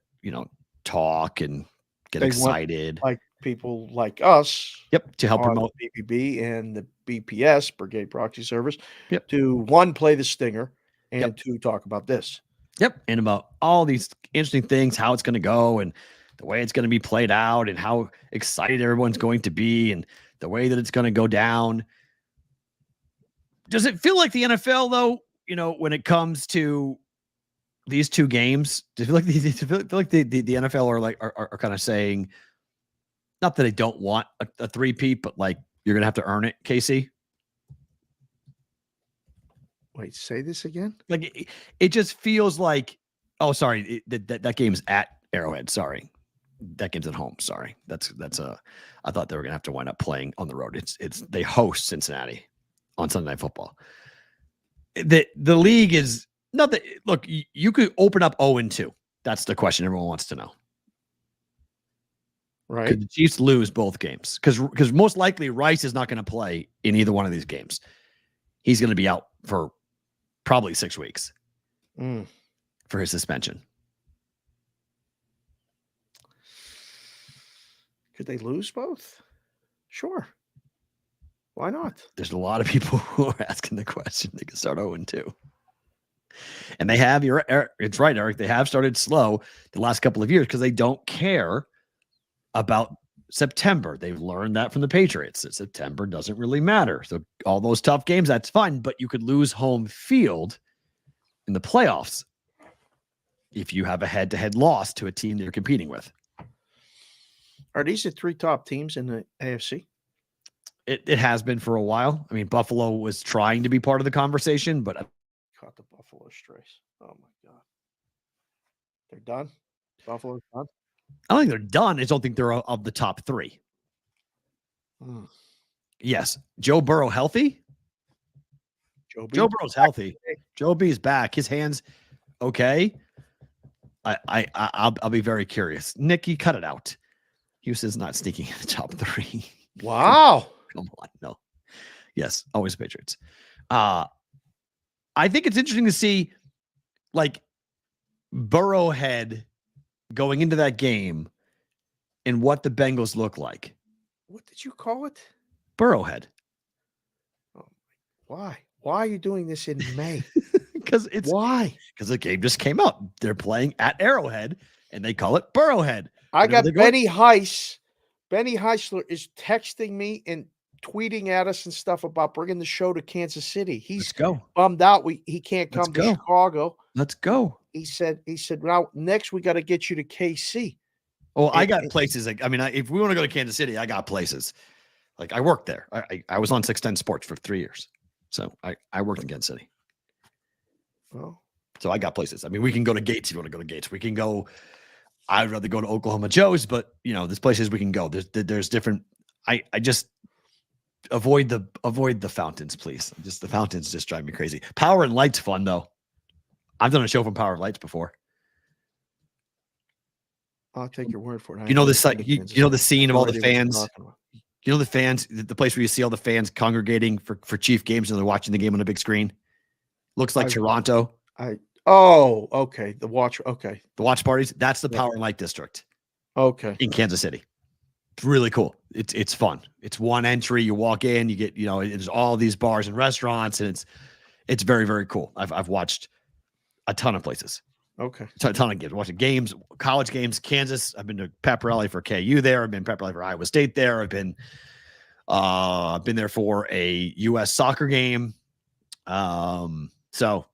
talk and get excited. Like people like us. Yep. To help promote BBB and the BPS, Brigade Proxy Service. Yep. To 1, play the stinger, and Yep. 2, talk about this. Yep. And about all these interesting things, how it's going to go and the way it's going to be played out and how excited everyone's going to be and the way that it's going to go down. Does it feel like the NFL, though, when it comes to these 2 games, do you feel like the NFL are kind of saying, not that they don't want a three-peat, but like you're going to have to earn it, Casey? Wait, say this again? Like it just feels like, oh, sorry, that game's at Arrowhead. Sorry. That game's at home. Sorry. I thought they were going to have to wind up playing on the road. They host Cincinnati on Sunday Night Football. The league is not that. Look, you could open up 0-2. That's the question everyone wants to know. Right? Could the Chiefs lose both games? Because most likely Rice is not going to play in either one of these games. He's going to be out for probably 6 weeks for his suspension. Could they lose both? Sure. Why not? There's a lot of people who are asking the question. They could start 0-2. And they have, it's right, Eric. They have started slow the last couple of years because they don't care about September. They've learned that from the Patriots, that September doesn't really matter. So all those tough games, that's fine, but you could lose home field in the playoffs if you have a head-to-head loss to a team that you're competing with. Are these the 3 top teams in the AFC? It has been for a while. I mean, Buffalo was trying to be part of the conversation, but Caught the Buffalo Strays. Oh my God. They're done? Buffalo's done? I don't think they're done. I just don't think they're of the top 3. Yes. Joe Burrow healthy? Joe Burrow's healthy. Joe B's back. His hands okay. I'll be very curious. Nicky, cut it out. Houston's not sneaking in the top 3. Wow. Come on. No. Yes. Always Patriots. I think it's interesting to see like Burrowhead going into that game and what the Bengals look like. What did you call it? Burrowhead. Oh, why? Why are you doing this in May? Because it's why? Because the game just came out. They're playing at Arrowhead and they call it Burrowhead. I got Benny Heiss. Benny Heisler is texting me and tweeting at us and stuff about bringing the show to Kansas City. He's bummed out. He can't come to Chicago. Let's go. He said, now next we got to get you to KC. Oh, I got places. If we want to go to Kansas City, I got places. Like I worked there. I was on 610 Sports for 3 years. So I worked in Kansas City. Well, so I got places. I mean, we can go to Gates if you want to go to Gates. We can go. I'd rather go to Oklahoma Joe's, but there's places we can go. There's different. I just avoid the fountains, please. The fountains just drive me crazy. Power and Light's fun though. I've done a show from Power and Lights before. I'll take your word for it. You know this, you know the scene of all the fans. You know the fans, the place where you see all the fans congregating for Chief games and they're watching the game on a big screen. Looks like Toronto. Oh, okay. The watch parties. That's the Power and Light District. Okay. In Kansas City. It's really cool. It's fun. It's one entry. You walk in, you get, there's all these bars and restaurants, and it's very, very cool. I've watched a ton of places. Okay. A ton of games. Watching games, college games, Kansas. I've been to Pep Rally for KU there. I've been Pep Rally for Iowa State there. I've been there for a U.S. soccer game. So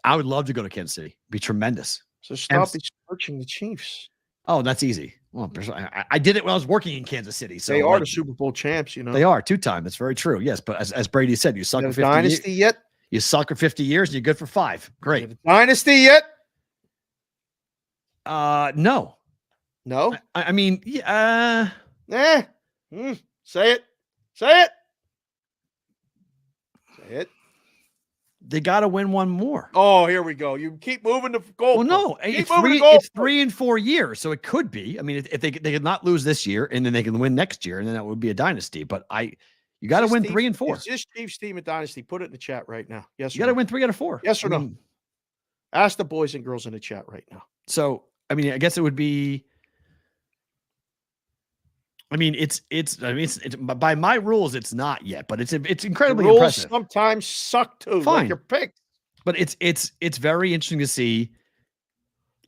I would love to go to Kansas City. It'd be tremendous. So stop searching the Chiefs. Oh, that's easy. Well, I did it when I was working in Kansas City. So they are the Super Bowl champs, They are 2-time. That's very true. Yes, but as Brady said, you suck for 50 dynasty yet? You suck for 50 years and you're good for 5. Great. Dynasty yet? No. No? I mean, Say it. Say it. Say it. They got to win one more. Oh, here we go. You keep moving the goal. Well, no, Keep it's moving the three. goal. It's 3 and 4 years, so it could be. I mean, if they could not lose this year, and then they can win next year, and then that would be a dynasty. But you got to win 3 and 4. Is this Chiefs team a dynasty? Put it in the chat right now. Yes, You got to win 3 out of 4. Yes or no? Ask the boys and girls in the chat right now. So, I mean, I guess it would be. I mean, it's by my rules, it's not yet, but it's incredibly The rules impressive. sometimes suck too. Fine. Like your pick. But it's very interesting to see,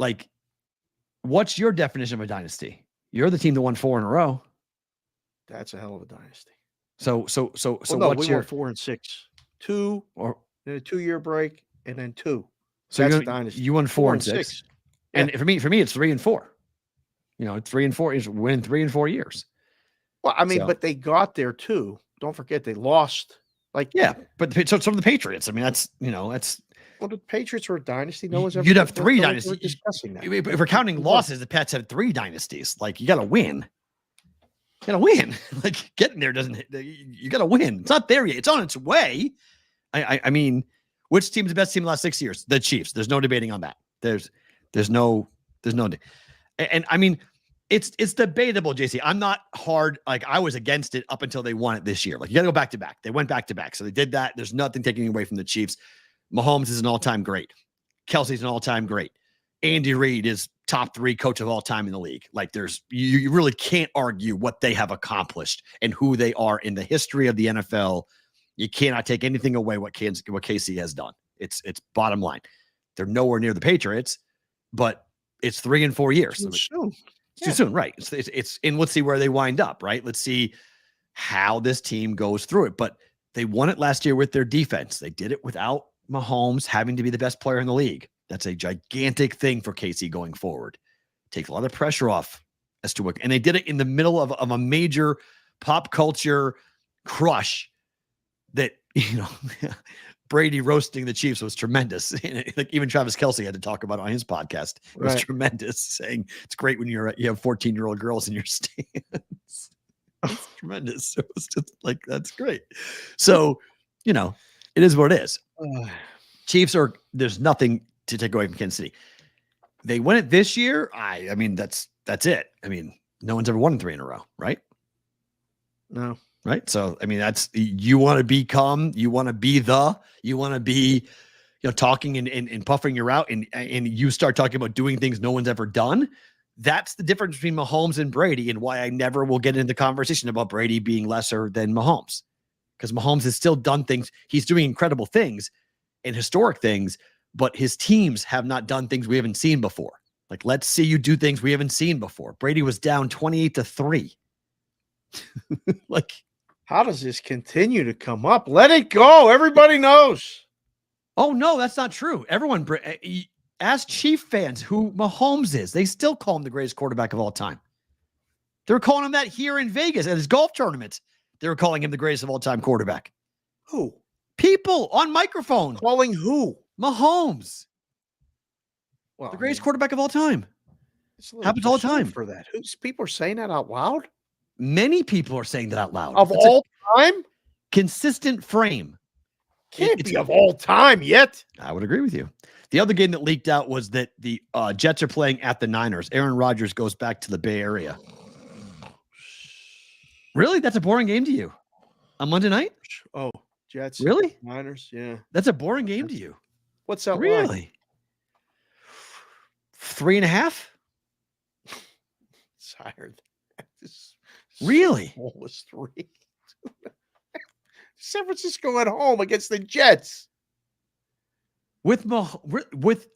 like, what's your definition of a dynasty? You're the team that won 4 in a row. That's a hell of a dynasty. So No, what's we your won 4 and 6. 2 or then a 2-year break and then 2. so That's you a dynasty. you won 4 and 6. And for me, it's 3 and 4. You know, 3 and 4 is win 3 and 4 years. Well, I mean, So- but they got there too. Don't forget they lost. Like, Yeah, but so some of the Patriots. I mean, that's well, the Patriots were a dynasty. No one's ever. You'd have 3 no one's ever dynasties. discussing that. If we're counting losses, the Pats had 3 dynasties. Like, you got to win. You got to win. Like, getting there doesn't. You got to win. It's not there yet. It's on its way. I mean, which team's the best team in the last 6 years? The Chiefs. There's no debating on that. There's no. And I mean, it's debatable, JC. I'm not hard. Like, I was against it up until they won it this year. Like, you got to go back to back. They went back to back, so they did that. There's nothing taking away from the Chiefs. Mahomes is an all-time great. Kelsey's an all-time great. Andy Reid is top 3 coach of all time in the league. Like, you really can't argue what they have accomplished and who they are in the history of the NFL. You cannot take anything away what KC has done. It's bottom line. They're nowhere near the Patriots, but it's 3 and 4 years. Too soon. It's too soon, right? It's and let's see where they wind up, right? Let's see how this team goes through it. But they won it last year with their defense. They did it without Mahomes having to be the best player in the league. That's a gigantic thing for KC going forward. Takes a lot of pressure off as to what, and they did it in the middle of a major pop culture crush that, Brady roasting the Chiefs was tremendous. Like, even Travis Kelce had to talk about it on his podcast. It was tremendous, saying it's great when you have 14-year-old girls in your stands. It's tremendous. It was just like, that's great. So, it is what it is. Chiefs there's nothing to take away from Kansas City. They win it this year. I mean, that's it. I mean, no one's ever won 3 in a row, right? No. Right. So, I mean, you want to be, talking and puffing your out and you start talking about doing things no one's ever done. That's the difference between Mahomes and Brady, and why I never will get into the conversation about Brady being lesser than Mahomes, because Mahomes has still done things. He's doing incredible things and historic things, but his teams have not done things we haven't seen before. Like, let's see you do things we haven't seen before. Brady was down 28-3. Like, how does this continue to come up? Let it go. Everybody knows. Oh, no, that's not true. Everyone, ask Chief fans who Mahomes is. They still call him the greatest quarterback of all time. They were calling him that here in Vegas at his golf tournament. They were calling him the greatest of all time quarterback. Who? People on microphone. Calling who? Mahomes. Well, The greatest quarterback of all time. Happens Happens all the time. For that. People are saying that out loud? Many people are saying that out loud. Of That's all time? consistent frame. Can't be of all time yet. I would agree with you. The other game that leaked out was that the Jets are playing at the Niners. Aaron Rodgers goes back to the Bay Area. Really? That's a boring game to you? On Monday night? Oh, Jets. Really? Niners, yeah. That's a boring game to you? What's that line? Really? 3.5? It's higher than that. Really? Almost 3. San Francisco at home against the Jets. With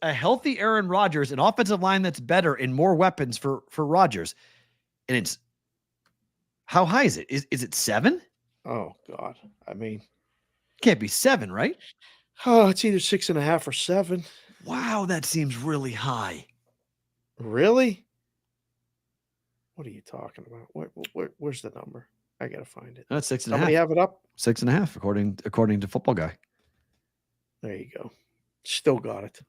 a healthy Aaron Rodgers, an offensive line that's better and more weapons for Rodgers. And it's, how high is it? Is it 7? Oh, God. I mean, Can't be 7, right? oh, it's either 6.5 or 7. Wow, that seems really high. Really? What are you talking about? Where's the number? I gotta find it. That's 6.5. Somebody have it up? 6.5, according to Football Guy. There you go. Still got it.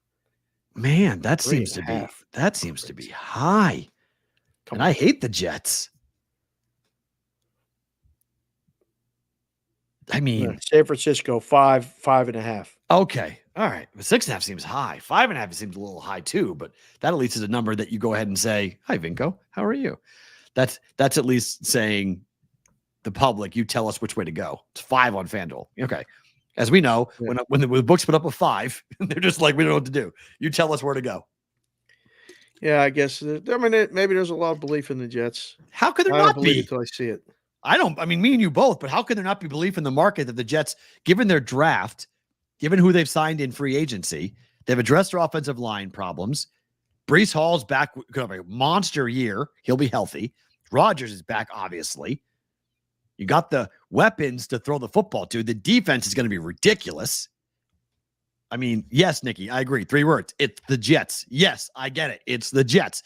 Man, that seems to be 3.5. high. Come And on. I hate the Jets. I mean, San Francisco 5.5. okay. All right. 6.5 seems high. 5.5 seems a little high too, but that at least is a number that you go ahead and say, "Hi, Vinco, how are you?" That's at least saying the public, you tell us which way to go. It's 5 on FanDuel. Okay. As we know, when the books put up a 5, they're just like, we don't know what to do. You tell us where to go. Yeah, I guess. Maybe there's a lot of belief in the Jets. How could there I don't not believe be? it until I see it. I mean, me and you both, but how can there not be belief in the market that the Jets, given their draft, given who they've signed in free agency, they've addressed their offensive line problems. Breece Hall's back, could have a monster year. He'll be healthy. Rodgers is back, obviously. You got the weapons to throw the football to. The defense is going to be ridiculous. I mean, yes, Nikki, I agree. 3 words. It's the Jets. Yes, I get it. It's the Jets.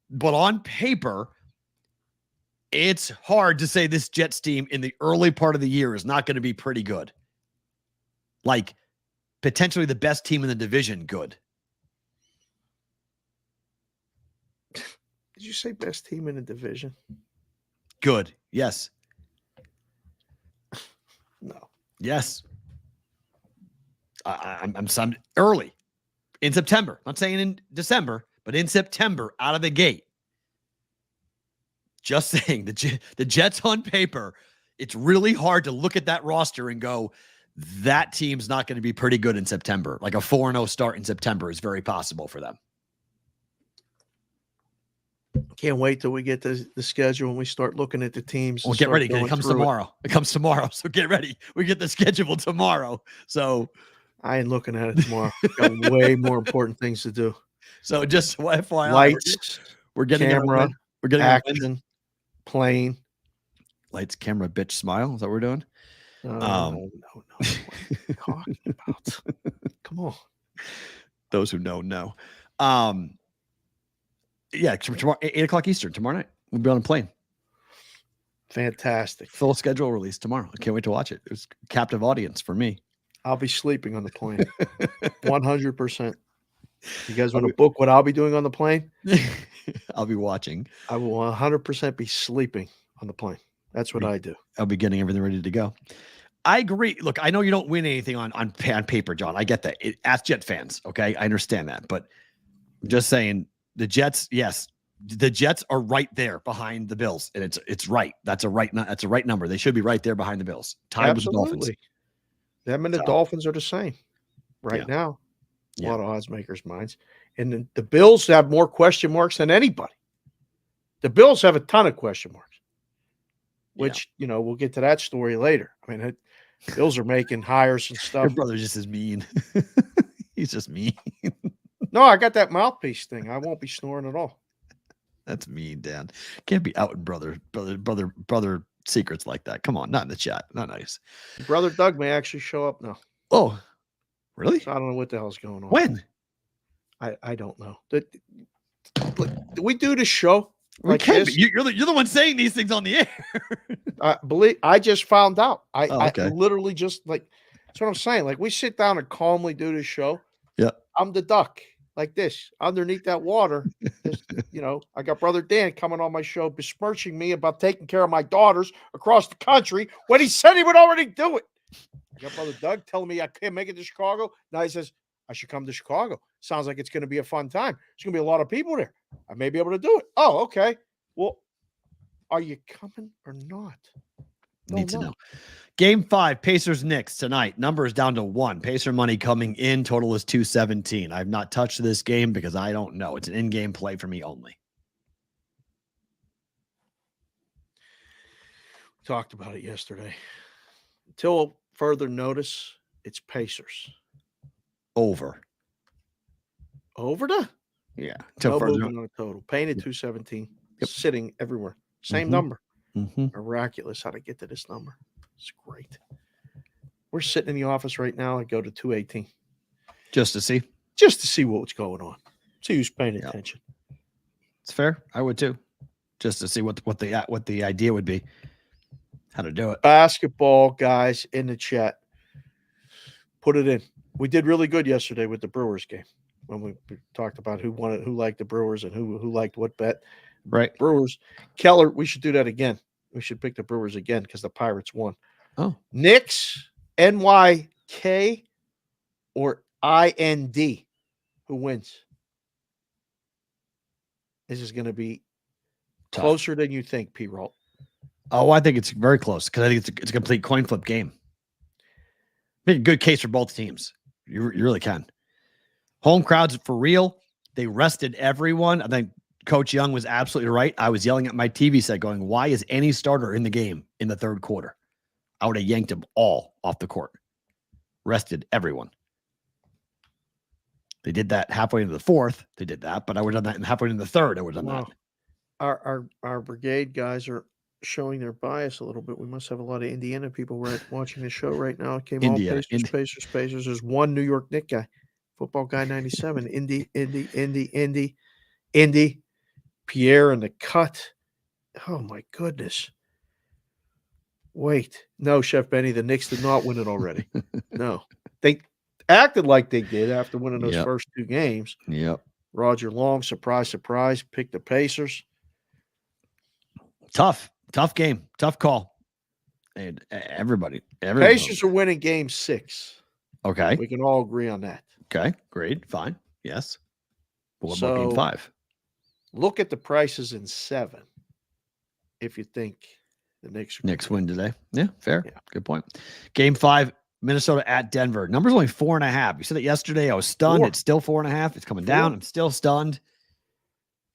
But on paper, it's hard to say this Jets team in the early part of the year is not going to be pretty good. Like, potentially the best team in the division good. Did you say best team in the division? Good. Yes. No. Yes. I'm early in September. I'm not saying in December, but in September out of the gate. Just saying the Jets on paper, it's really hard to look at that roster and go, that team's not going to be pretty good in September. Like a 4-0 start in September is very possible for them. Can't wait till we get the schedule and we start looking at the teams. Well, get ready because it comes tomorrow. It comes tomorrow. So get ready. We get the schedule tomorrow. So I ain't looking at it tomorrow. Got way more important things to do. So just FYI, lights, we're getting camera, we're getting action, plane. Lights, camera, bitch, smile. Is that what we're doing? No. What are you talking about? Come on. Those who know. Yeah, tomorrow, 8:00 Eastern, tomorrow night. We'll be on a plane. Fantastic. Full schedule release tomorrow. I can't wait to watch it. It was a captive audience for me. I'll be sleeping on the plane. 100%. You guys want to book what I'll be doing on the plane? I'll be watching. I will 100% be sleeping on the plane. That's what I do. I'll be getting everything ready to go. I agree. Look, I know you don't win anything on paper, John. I get that. Ask Jet fans, okay? I understand that. But I'm just saying, the Jets, yes, the Jets are right there behind the Bills, and it's right. That's a right number. They should be right there behind the Bills, tied with the Dolphins. Them and the Dolphins are the same right now. A lot of odds makers' minds, and the Bills have more question marks than anybody. The Bills have a ton of question marks, which we'll get to that story later. I mean, Bills are making hires and stuff. Your brother just is mean. He's just mean. No, I got that mouthpiece thing. I won't be snoring at all. That's mean, Dan. Can't be out in brother secrets like that. Come on, not in the chat. Not nice. Brother Doug may actually show up now. Oh, really? So I don't know what the hell's going on. When? I don't know. Do we do the show? We can't be. You're the one saying these things on the air. I just found out. I literally just that's what I'm saying. Like, we sit down and calmly do this show. Yeah. I'm the duck like this underneath that water. I got Brother Dan coming on my show besmirching me about taking care of my daughters across the country when he said he would already do it. I got Brother Doug telling me I can't make it to Chicago. Now he says I should come to Chicago. Sounds like it's going to be a fun time. There's going to be a lot of people there. I may be able to do it. Oh, okay. Well, are you coming or not? Need to know. Game 5, Pacers Knicks tonight. Number is down to 1. Pacer money coming in. Total is 217. I've not touched this game because I don't know. It's an in-game play for me only. We talked about it yesterday. Until further notice, it's Pacers. Over. Over to? Yeah. No movement on the total. Paying at 217. Sitting everywhere. Same number. Miraculous how to get to this number. It's great. We're sitting in the office right now. I go to 218. Just to see? Just to see what's going on. See who's paying attention. It's fair. I would too. Just to see what the idea would be. How to do it. Basketball guys in the chat. Put it in. We did really good yesterday with the Brewers game when we talked about who liked the Brewers and who liked what bet. Right. Brewers. Keller, we should do that again. We should pick the Brewers again because the Pirates won. Oh, Knicks, NYK, or IND. Who wins? This is going to be tough. closer than you think, P-Roll. Oh, I think it's very close because I think it's a complete coin flip game. Make a good case for both teams. You really can. Home crowds for real. They rested everyone. I think Coach Young was absolutely right. I was yelling at my TV set going, why is any starter in the game in the third quarter? I would have yanked them all off the court. Rested everyone. They did that halfway into the fourth. They did that, but I would have done that halfway into the third. I would have done that. Our brigade guys are showing their bias a little bit. We must have a lot of Indiana people watching the show right now. It came Indiana, all Pacers. There's one New York Knicks guy, football guy 97. Indy. Pierre in the cut. Oh my goodness. Wait. No, Chef Benny, the Knicks did not win it already. No. They acted like they did after winning those first two games. Yep. Roger Long, surprise, picked the Pacers. Tough game. Tough call. And everybody. Pacers are winning game 6. Okay. We can all agree on that. Okay. Great. Fine. Yes. But what about game 5? Look at the prices in 7 if you think the Knicks win today. Yeah, fair. Yeah. Good point. Game 5, Minnesota at Denver. Number's only 4.5. You said it yesterday. I was stunned. 4. It's still 4.5. It's coming down. I'm still stunned.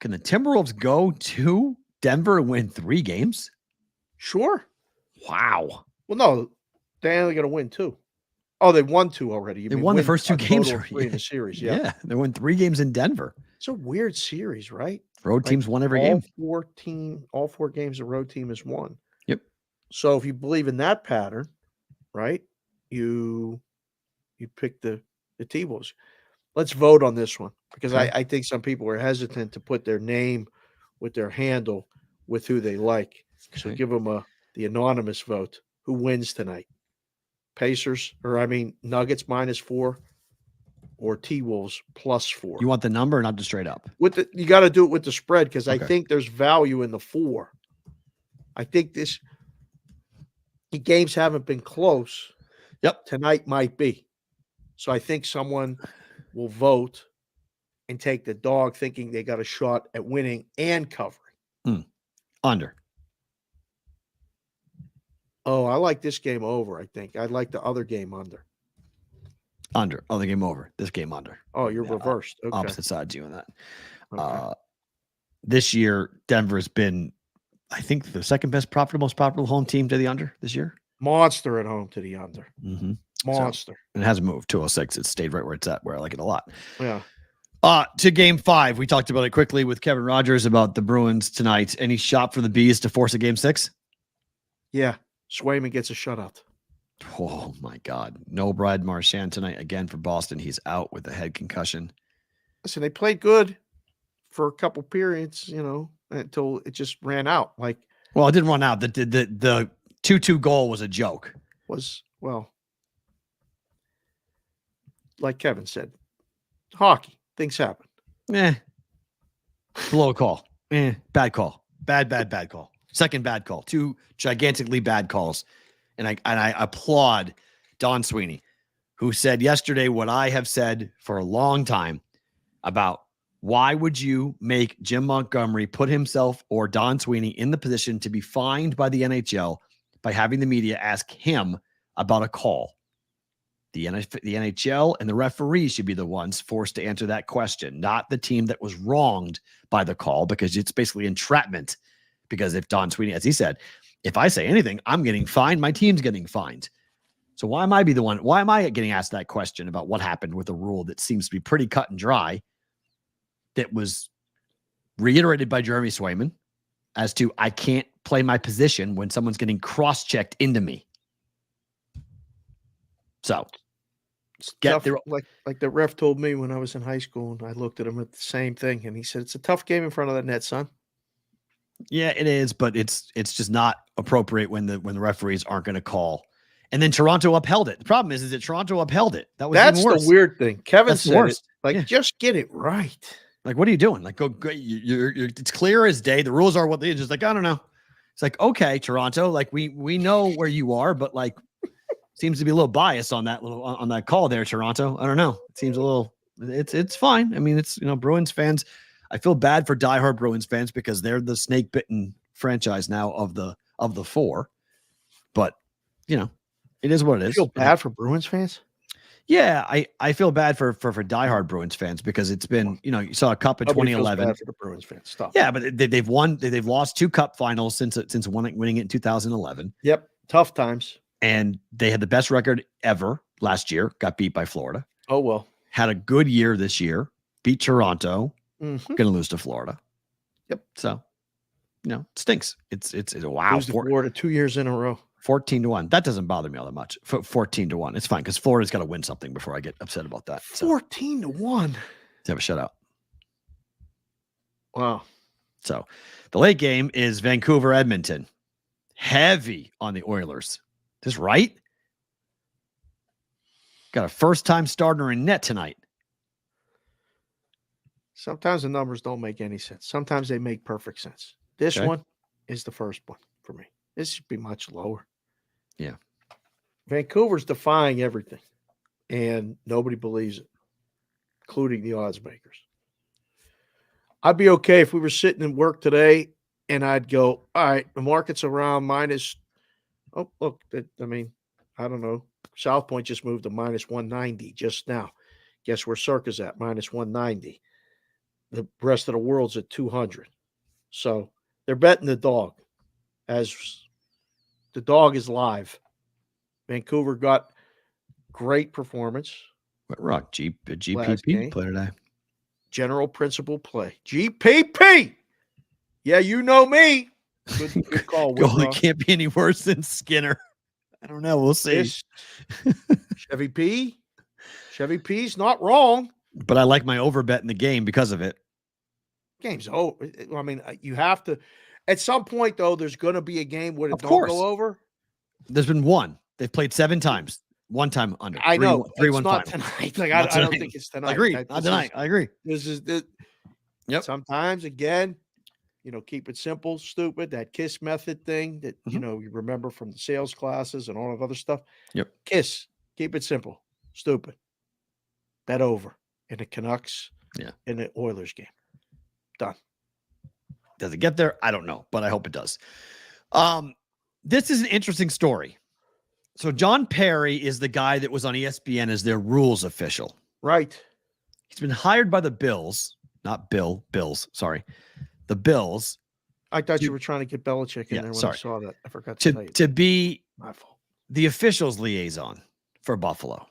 Can the Timberwolves go to Denver and win 3 games? Sure. Wow. Well, no, they're only going to win 2. Oh, they won 2 already. They won the first 2 games already in the series. Yeah. They won 3 games in Denver. It's a weird series, right? Road teams won every game. All 4 games the road team has won. Yep. So if you believe in that pattern, right, you pick the T-Wolves. Let's vote on this one because I think some people are hesitant to put their name with their handle with who they like. So give them the anonymous vote. Who wins tonight? Nuggets -4 or T-Wolves +4. You want the number or not just straight up? You got to do it with the spread because I think there's value in the 4. I think the games haven't been close. Yep. Tonight might be. So I think someone will vote and take the dog thinking they got a shot at winning and covering. Under. Oh, I like this game over, I think. I'd like the other game under. Under. Other game over. This game under. Oh, you're reversed. Okay. Opposite sides you on that. Okay. This year, Denver's been, I think, the second most profitable home team to the under this year. Monster at home to the under. Mm-hmm. Monster. So, and it hasn't moved. 206. It's stayed right where it's at, where I like it a lot. Yeah. To game 5. We talked about it quickly with Kevin Rogers about the Bruins tonight. Any shot for the Bees to force a game 6? Yeah. Swayman gets a shutout. Oh, my God. No Brad Marchand tonight again for Boston. He's out with a head concussion. Listen, they played good for a couple periods, until it just ran out. Well, it didn't run out. The 2-2 goal was a joke. Like Kevin said, hockey, things happen. Blow a call. Bad call. Bad call. Second bad call. 2 gigantically bad calls. And I applaud Don Sweeney, who said yesterday what I have said for a long time about why would you make Jim Montgomery put himself or Don Sweeney in the position to be fined by the NHL by having the media ask him about a call. The NHL and the referees should be the ones forced to answer that question, not the team that was wronged by the call, because it's basically entrapment. Because if Don Sweeney, as he said, if I say anything, I'm getting fined, my team's getting fined. So why am I getting asked that question about what happened with a rule that seems to be pretty cut and dry, that was reiterated by Jeremy Swayman as to I can't play my position when someone's getting cross-checked into me. So Like the ref told me when I was in high school, and I looked at him at the same thing, and he said, it's a tough game in front of that net, son. Yeah, it is, but it's just not appropriate when the referees aren't going to call. And then Toronto upheld it. The problem is that Toronto upheld it. That's the weird thing. Kevin said it, just get it right. Like, what are you doing? Like, go. It's clear as day. The rules are what they just like. I don't know. It's like, okay, Toronto, like we know where you are, but like seems to be a little bias on that call there, Toronto. I don't know. It seems a little. It's fine. I mean, it's Bruins fans. I feel bad for diehard Bruins fans because they're the snake bitten franchise now of the four. But it is what it is. You feel bad for Bruins fans? Yeah, I feel bad for diehard Bruins fans because it's been, you saw a cup in Nobody 2011. feels bad for the Bruins fans. Stop. Yeah, but they've lost 2 cup finals since winning it in 2011. Yep, tough times. And they had the best record ever last year, got beat by Florida. Oh, well. Had a good year this year, beat Toronto, Mm-hmm. going to lose to Florida. Yep. So, it stinks. It's wow. Lose to Florida 2 years in a row. 14-1. That doesn't bother me all that much. 14-1. It's fine because Florida's got to win something before I get upset about that. So, 14-1. to have a shutout. Wow. So the late game is Vancouver, Edmonton. Heavy on the Oilers. Is this right? Got a first-time starter in net tonight. Sometimes the numbers don't make any sense. Sometimes they make perfect sense. This one is the first one for me. This should be much lower. Yeah. Vancouver's defying everything, and nobody believes it, including the odds makers. I'd be okay if we were sitting in work today, and I'd go, all right, the market's around minus – oh, look, I don't know. South Point just moved to minus 190 just now. Guess where Circa's at? Minus 190. The rest of the world's at 200. So they're betting the dog as the dog is live. Vancouver got great performance. What rock? GPP play today. General principle play. GPP. Yeah, you know me. Good call. Goalie can't be any worse than Skinner. I don't know. We'll see. Chevy P. Chevy P's not wrong. But I like my over bet in the game because of it. Game's over. I mean, you have to. At some point, though, there's going to be a game where it don't go over. There's been one. They've played 7 times. 1 time under. I know. 3-1 it's not final. tonight. Like, I don't think it's tonight. I agree. Not tonight. I agree. This is the. Yep. Sometimes, again, keep it simple, stupid. That KISS method thing that, you remember from the sales classes and all that other stuff. Yep. KISS. Keep it simple. Stupid. Bet over. In the Canucks. Yeah. In the Oilers game. Done. Does it get there? I don't know, but I hope it does. This is an interesting story. So John Perry is the guy that was on ESPN as their rules official. Right. He's been hired by the Bills, not Bills. Sorry. The Bills. I thought you were trying to get Belichick in there when I saw that. I forgot to tell you. To be my fault. The officials liaison for Buffalo,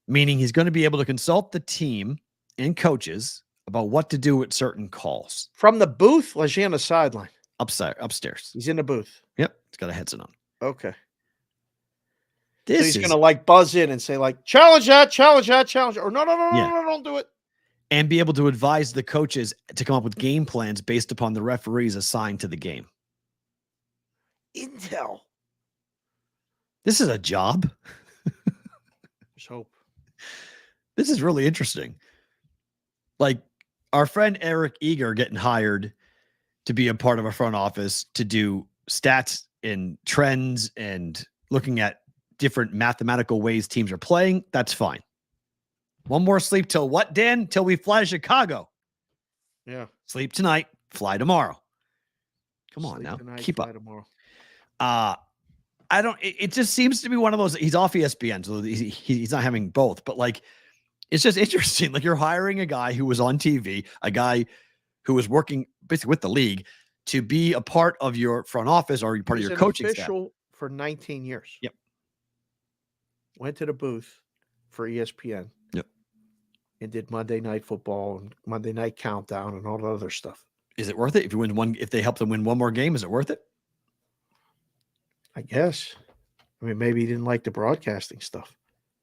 meaning he's going to be able to consult the team and coaches about what to do with certain calls. From the booth, or is he on the sideline? Upstairs. He's in the booth. Yep. He's got a headset on. Okay. So he's going to buzz in and say challenge that, or no, don't do it. And be able to advise the coaches to come up with game plans based upon the referees assigned to the game. Intel. This is a job. There's hope. This is really interesting. Like our friend Eric Eager getting hired to be a part of our front office to do stats and trends and looking at different mathematical ways teams are playing. That's fine. One more sleep till what, Dan? Till we fly to Chicago. Yeah. Sleep tonight, fly tomorrow. Come on now. Tonight, keep up. Tomorrow. It just seems to be one of those. He's off ESPN, so he's not having both. But it's just interesting. You're hiring a guy who was on TV, a guy who was working basically with the league to be a part of your front office or part of your coaching staff. Official for 19 years. Yep. Went to the booth for ESPN. Yep. And did Monday Night Football and Monday Night Countdown and all the other stuff. Is it worth it? If they help them win one more game, is it worth it? I guess. I mean, maybe he didn't like the broadcasting stuff.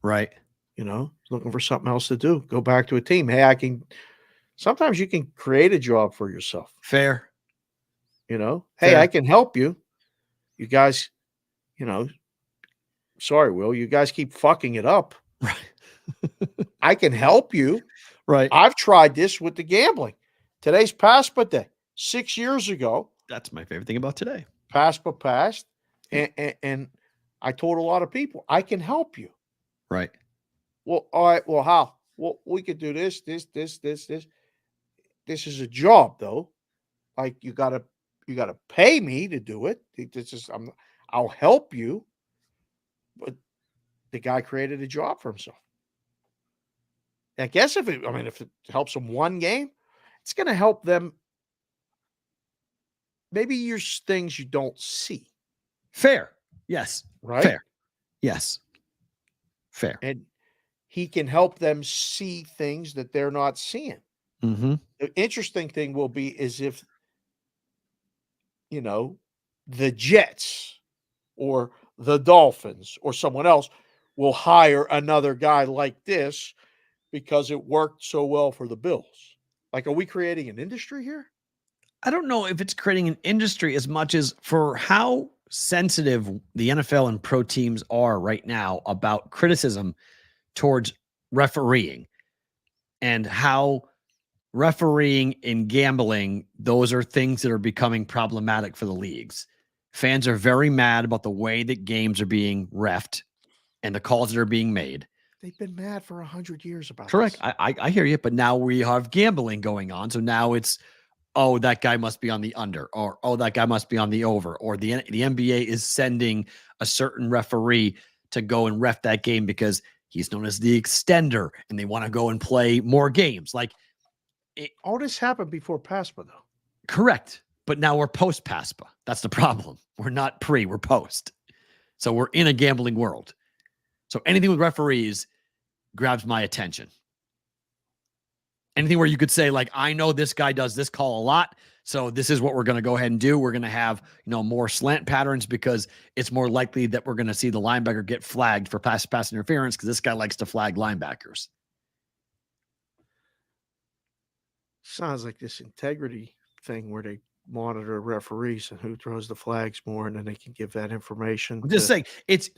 Right. Looking for something else to do. Go back to a team. Hey, sometimes you can create a job for yourself. Fair. Hey, Fair. I can help you. You guys, sorry, Will, you guys keep fucking it up. Right. I can help you. Right. I've tried this with the gambling. Today's PASPA day. 6 years ago. That's my favorite thing about today. PASPA passed, and I told a lot of people, I can help you. Right. Well, all right. Well, how? Well, we could do this. This is a job, though. Like you gotta pay me to do it. This is I'll help you, but the guy created a job for himself. I guess if it helps them one game, it's going to help them. Maybe there's things you don't see. Fair. Yes. Right. Fair. Yes. Fair. And he can help them see things that they're not seeing. Mm-hmm. The interesting thing will be is if, the Jets or the Dolphins or someone else will hire another guy like this because it worked so well for the Bills. Like, are we creating an industry here? I don't know if it's creating an industry as much as for how sensitive the NFL and pro teams are right now about criticism towards refereeing and how refereeing and gambling, those are things that are becoming problematic for the leagues. Fans are very mad about the way that games are being reffed and the calls that are being made. They've been mad for 100 years about Correct. this. I hear you, but now we have gambling going on. So now it's, oh, that guy must be on the under, or oh, that guy must be on the over, or the NBA is sending a certain referee to go and ref that game because he's known as the extender and they want to go and play more games. Like all this happened before PASPA, though. Correct. But now we're post PASPA. That's the problem. We're not pre, we're post. So we're in a gambling world. So anything with referees grabs my attention. Anything where you could say, like, I know this guy does this call a lot, so this is what we're going to go ahead and do. We're going to have, more slant patterns because it's more likely that we're going to see the linebacker get flagged for pass interference because this guy likes to flag linebackers. Sounds like this integrity thing where they monitor referees and who throws the flags more, and then they can give that information. I'm just saying, it's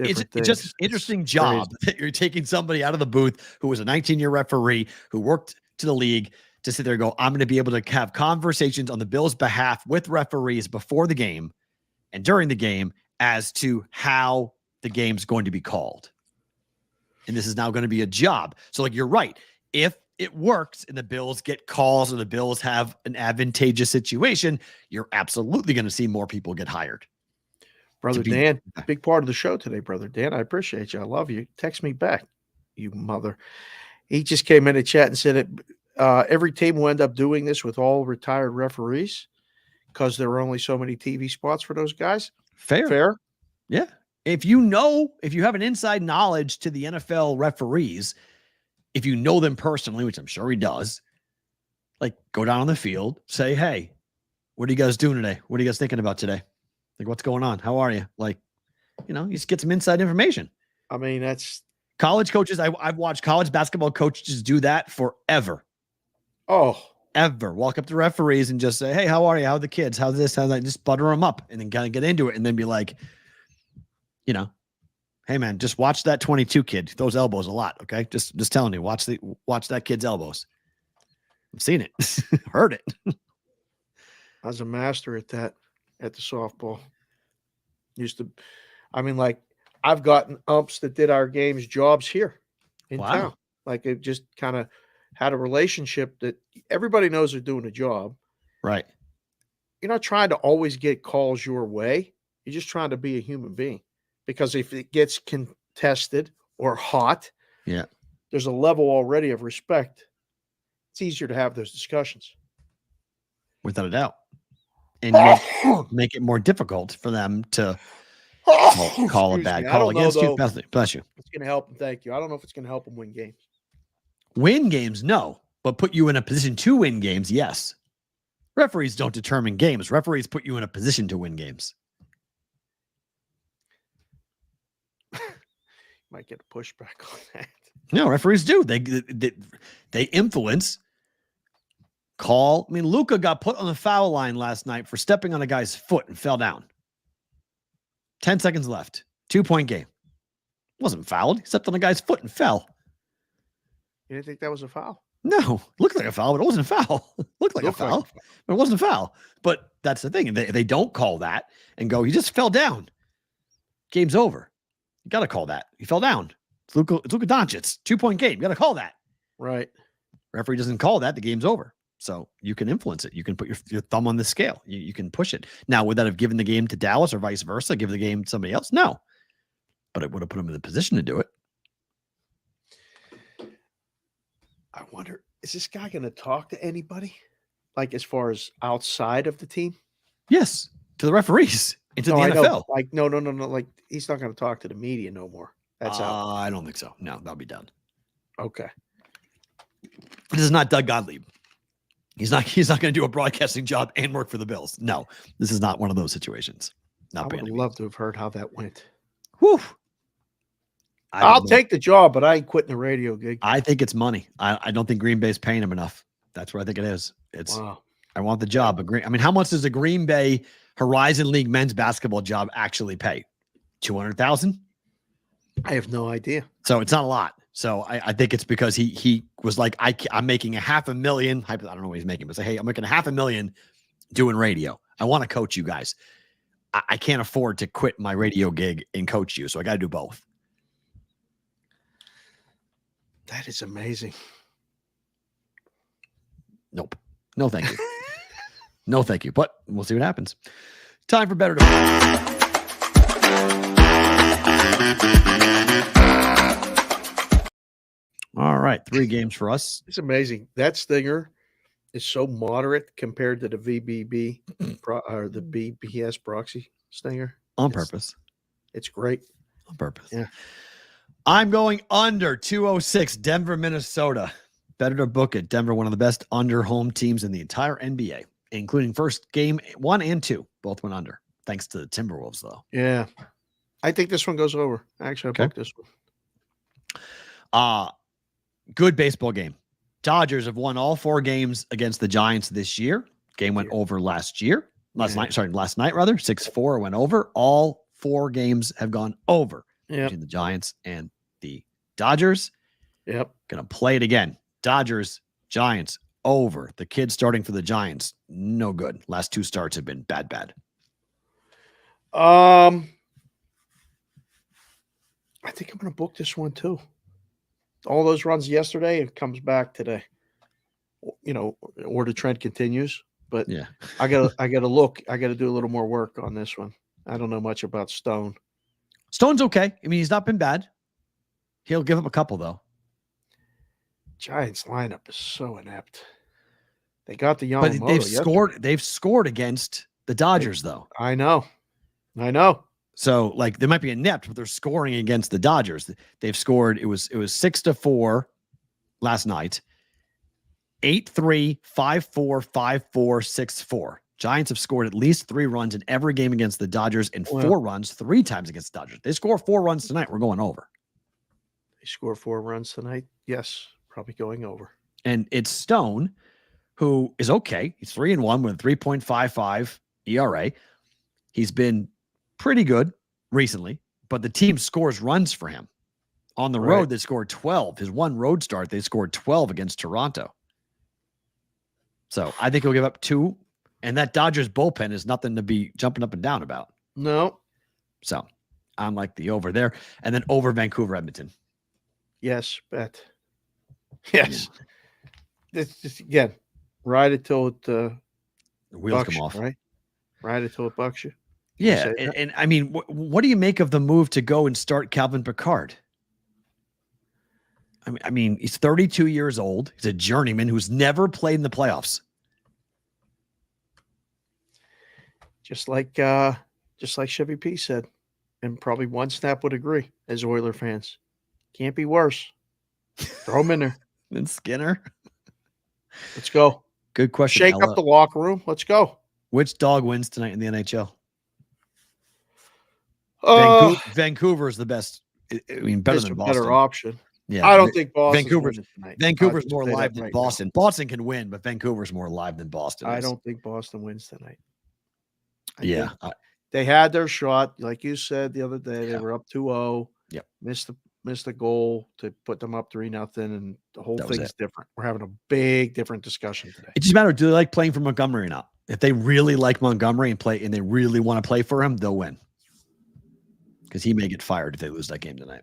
just an interesting job crazy. that you're taking somebody out of the booth who was a 19-year referee who worked to the league to sit there and go, I'm going to be able to have conversations on the Bills' behalf with referees before the game and during the game as to how the game's going to be called. And this is now going to be a job. So, like, you're right. If it works and the Bills get calls or the Bills have an advantageous situation, you're absolutely going to see more people get hired. Brother Dan, big part of the show today, Brother Dan. I appreciate you. I love you. Text me back, you mother. He just came in the chat and said every team will end up doing this with all retired referees because there are only so many TV spots for those guys. Fair. Yeah. If you have an inside knowledge to the NFL referees, if you know them personally, which I'm sure he does, like, go down on the field, say, hey, what are you guys doing today? What are you guys thinking about today? Like, what's going on? How are you? Like, you just get some inside information. I mean, that's college coaches. I've watched college basketball coaches do that forever. Oh, ever. Walk up to referees and just say, hey, how are you? How are the kids? How's this? How's that? Just butter them up and then kind of get into it and then be like, hey man, just watch that 22 kid. Those elbows a lot. Okay. Just telling you, watch that kid's elbows. I've seen it, heard it. I was a master at that at the softball. I've gotten umps that did our games jobs here in town. Like, it just kind of had a relationship that everybody knows they're doing a job. Right. You're not trying to always get calls your way. You're just trying to be a human being. Because if it gets contested or hot, there's a level already of respect. It's easier to have those discussions. Without a doubt. And make it more difficult for them to call a bad call against you. Bless you. It's going to help them. Thank you. I don't know if it's going to help them win games. Win games, no. But put you in a position to win games, yes. Referees don't determine games. Referees put you in a position to win games. Might get a pushback on that. No, referees do. They influence call. I mean, Luka got put on the foul line last night for stepping on a guy's foot and fell down. 10 seconds left. 2-point game. Wasn't fouled. He stepped on a guy's foot and fell. You didn't think that was a foul? No, looked like a foul, but it wasn't a foul. Looked like a foul, but it wasn't a foul. But that's the thing. They don't call that and go, he just fell down. Game's over. You got to call that. He fell down. It's Luka Doncic. 2-point game. You got to call that. Right. Referee doesn't call that. The game's over. So you can influence it. You can put your thumb on the scale. You can push it. Now, would that have given the game to Dallas or vice versa? Give the game to somebody else? No. But it would have put them in the position to do it. I wonder, is this guy going to talk to anybody? Like as far as outside of the team? Yes. To the referees. Into the I NFL. know. Like, no. Like he's not going to talk to the media no more. That's out. I don't think so. No, that'll be done. Okay. This is not Doug Gottlieb. He's not going to do a broadcasting job and work for the Bills. No, this is not one of those situations. I would love to have heard how that went. Whew. I'll take the job, but I ain't quitting the radio gig. I think it's money. I don't think Green Bay's paying him enough. That's what I think it is. Wow. I want the job. How much does the Green Bay Horizon League men's basketball job actually pay? $200,000? I have no idea. So it's not a lot. So I think it's because he was like, I'm making $500,000. I don't know what he's making, but say, hey, I'm making $500,000 doing radio. I want to coach you guys. I can't afford to quit my radio gig and coach you. So I got to do both. That is amazing. Nope. No, thank you. No, thank you. But we'll see what happens. Time for better to. All right, 3 games for us. It's amazing. That stinger is so moderate compared to the VBB or the BPS proxy stinger. On purpose. It's great. On purpose. Yeah. I'm going under 206, Denver, Minnesota. Better to book it. Denver, one of the best under home teams in the entire NBA, including first game 1 and 2. Both went under, thanks to the Timberwolves, though. Yeah. I think this one goes over. Actually, I booked this one. Good baseball game. Dodgers have won all 4 games against the Giants this year. Game went over last night, 6-4 went over. All 4 games have gone over between the Giants and the Dodgers. Yep. Gonna play it again. Dodgers, Giants, over. The kid starting for the Giants, no good. Last 2 starts have been bad. I think I'm gonna book this one too. All those runs yesterday, it comes back today. Or the trend continues. But yeah, I gotta look. I gotta do a little more work on this one. I don't know much about Stone. Stone's okay. I mean, he's not been bad. He'll give up a couple though. Giants lineup is so inept. They got the But Yamamoto. they've scored against the Dodgers though. I know. So like they might be inept, but they're scoring against the Dodgers. They've scored. It was 6-4 last night. 8-3, 5-4, 5-4, 6-4. Giants have scored at least 3 runs in every game against the Dodgers and 4 runs 3 times against the Dodgers. They score 4 runs tonight. We're going over. They score 4 runs tonight. Yes, probably going over. And it's Stone, who is okay. He's 3-1 with a 3.55 ERA. He's been pretty good recently, but the team scores runs for him. On the road, they scored 12. His one road start, they scored 12 against Toronto. So I think he'll give up 2. And that Dodgers bullpen is nothing to be jumping up and down about. No. So I'm like the over there. And then over Vancouver, Edmonton. Yes, bet. Yes. Yeah. This again, ride it till it the wheels come off. Right? Ride it till it bucks you. Yeah. And I mean, what do you make of the move to go and start Calvin Pickard? I mean, he's 32 years old. He's a journeyman who's never played in the playoffs. Just like Chevy P said, and probably one snap would agree as Oiler fans. Can't be worse. Throw him in there. And Skinner. Let's go. Good question. Shake up the locker room. Let's go. Which dog wins tonight in the NHL? Vancouver is the best. I mean, better than Boston. Better option. Yeah, I don't think Boston's Vancouver's more alive than Boston. Boston can win, but Vancouver's more alive than Boston. I don't think Boston wins tonight. They had their shot, like you said the other day. They were up 2-0. Yep. Missed missed a goal to put them up 3-0, and the whole That was thing's it. different. We're having a big, different discussion today. It just matters. Do they like playing for Montgomery or not? If they really like Montgomery and they really want to play for him, they'll win. Because he may get fired if they lose that game tonight.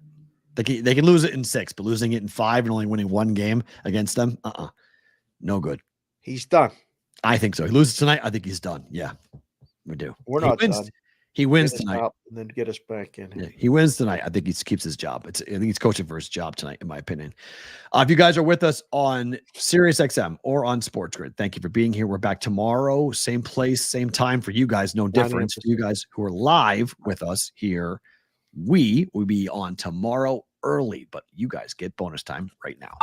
They can lose it in 6, but losing it in 5 and only winning 1 game against them, no good. He's done. I think so. He loses tonight. I think he's done. Yeah, we do. We're not done. He wins Get us tonight. out and then get us back in. Yeah, he wins tonight. I think he keeps his job. I think he's coaching for his job tonight, in my opinion. If you guys are with us on SiriusXM or on Sports Grid, thank you for being here. We're back tomorrow, same place, same time for you guys. No difference. For you guys who are live with us here, we will be on tomorrow early, but you guys get bonus time right now.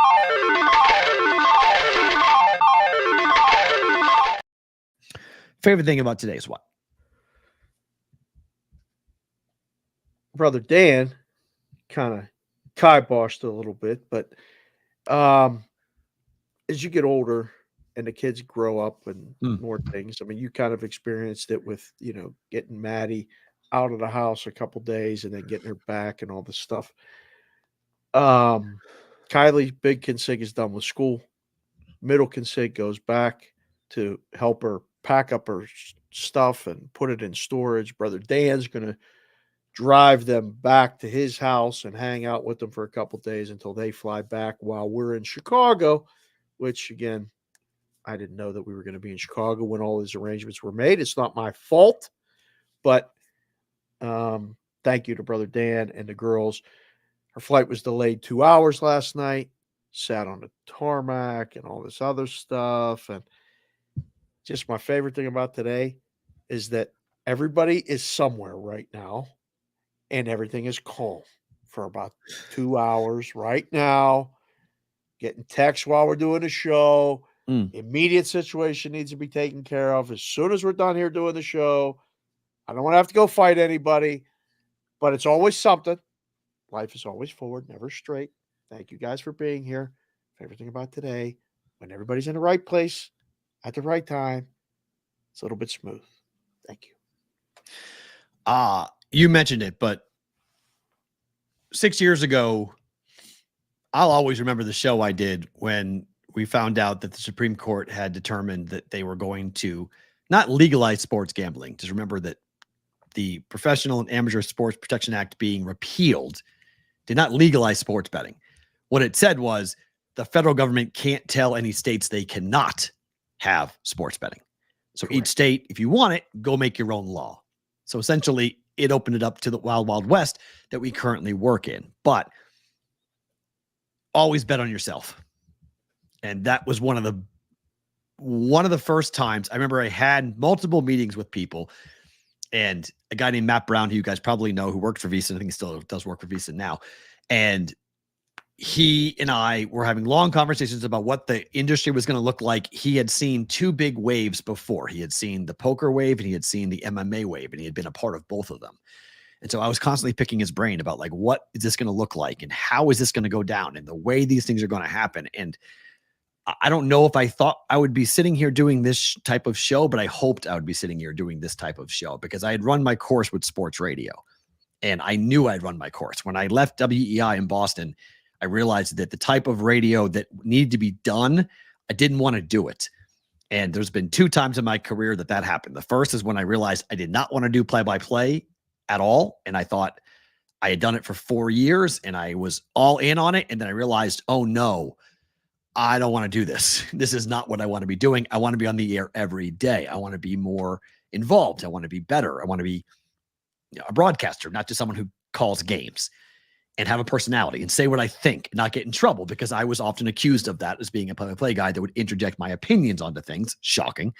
Favorite thing about today is what? Brother Dan kind of kiboshed a little bit, but as you get older and the kids grow up and more things, I mean, you kind of experienced it with, getting Maddie out of the house a couple days and then getting her back and all this stuff. Kylie, big consig is done with school. Middle consig goes back to help her pack up her stuff and put it in storage. Brother Dan's going to drive them back to his house and hang out with them for a couple days until they fly back while we're in Chicago, which, again, I didn't know that we were going to be in Chicago when all these arrangements were made. It's not my fault, but thank you to Brother Dan and the girls. Her flight was delayed 2 hours last night, sat on the tarmac and all this other stuff. And just my favorite thing about today is that everybody is somewhere right now and everything is calm for about 2 hours right now. Getting texts while we're doing the show. Immediate situation needs to be taken care of as soon as we're done here doing the show. I don't want to have to go fight anybody, but it's always something. Life is always forward, never straight. Thank you guys for being here. Favorite thing about today, when everybody's in the right place at the right time, it's a little bit smooth. Thank you. You mentioned it, but 6 years ago, I'll always remember the show I did when we found out that the Supreme Court had determined that they were going to not legalize sports gambling. Just remember that the Professional and Amateur Sports Protection Act being repealed did not legalize sports betting. What it said was the federal government can't tell any states they cannot have sports betting. So each state, if you want it, go make your own law. So essentially, it opened it up to the wild, wild west that we currently work in. But always bet on yourself. And that was one of the first times I remember I had multiple meetings with people, and a guy named Matt Brown, who you guys probably know, who worked for Visa. I think he still does work for Visa now. And he and I were having long conversations about what the industry was going to look like. He had seen 2 big waves before. He had seen the poker wave and he had seen the MMA wave, and he had been a part of both of them. And so I was constantly picking his brain about, like, what is this going to look like and how is this going to go down and the way these things are going to happen. And I don't know if I thought I would be sitting here doing this type of show, but I hoped I would be sitting here doing this type of show because I had run my course with sports radio and I knew I'd run my course. When I left WEI in Boston, I realized that the type of radio that needed to be done, I didn't want to do it. And there's been 2 times in my career that happened. The first is when I realized I did not want to do play-by-play at all. And I thought I had done it for 4 years and I was all in on it. And then I realized, oh no, I don't want to do this. This is not what I want to be doing. I want to be on the air every day. I want to be more involved. I want to be better. I want to be a broadcaster, not just someone who calls games, and have a personality and say what I think, and not get in trouble, because I was often accused of that as being a play-by-play guy that would interject my opinions onto things. Shocking.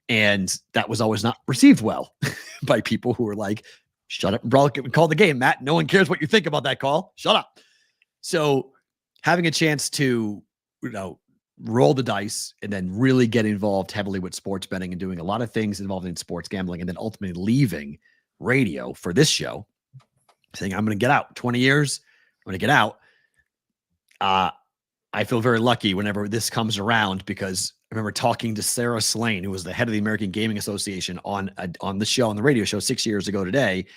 And that was always not received well by people who were like, shut up and call the game, Matt. No one cares what you think about that call. Shut up. So having a chance to, roll the dice and then really get involved heavily with sports betting and doing a lot of things involved in sports gambling, and then ultimately leaving radio for this show, saying, I'm going to get out 20 years. I'm going to get out. I feel very lucky whenever this comes around, because I remember talking to Sarah Slane, who was the head of the American Gaming Association, on the show, on the radio show 6 years ago today.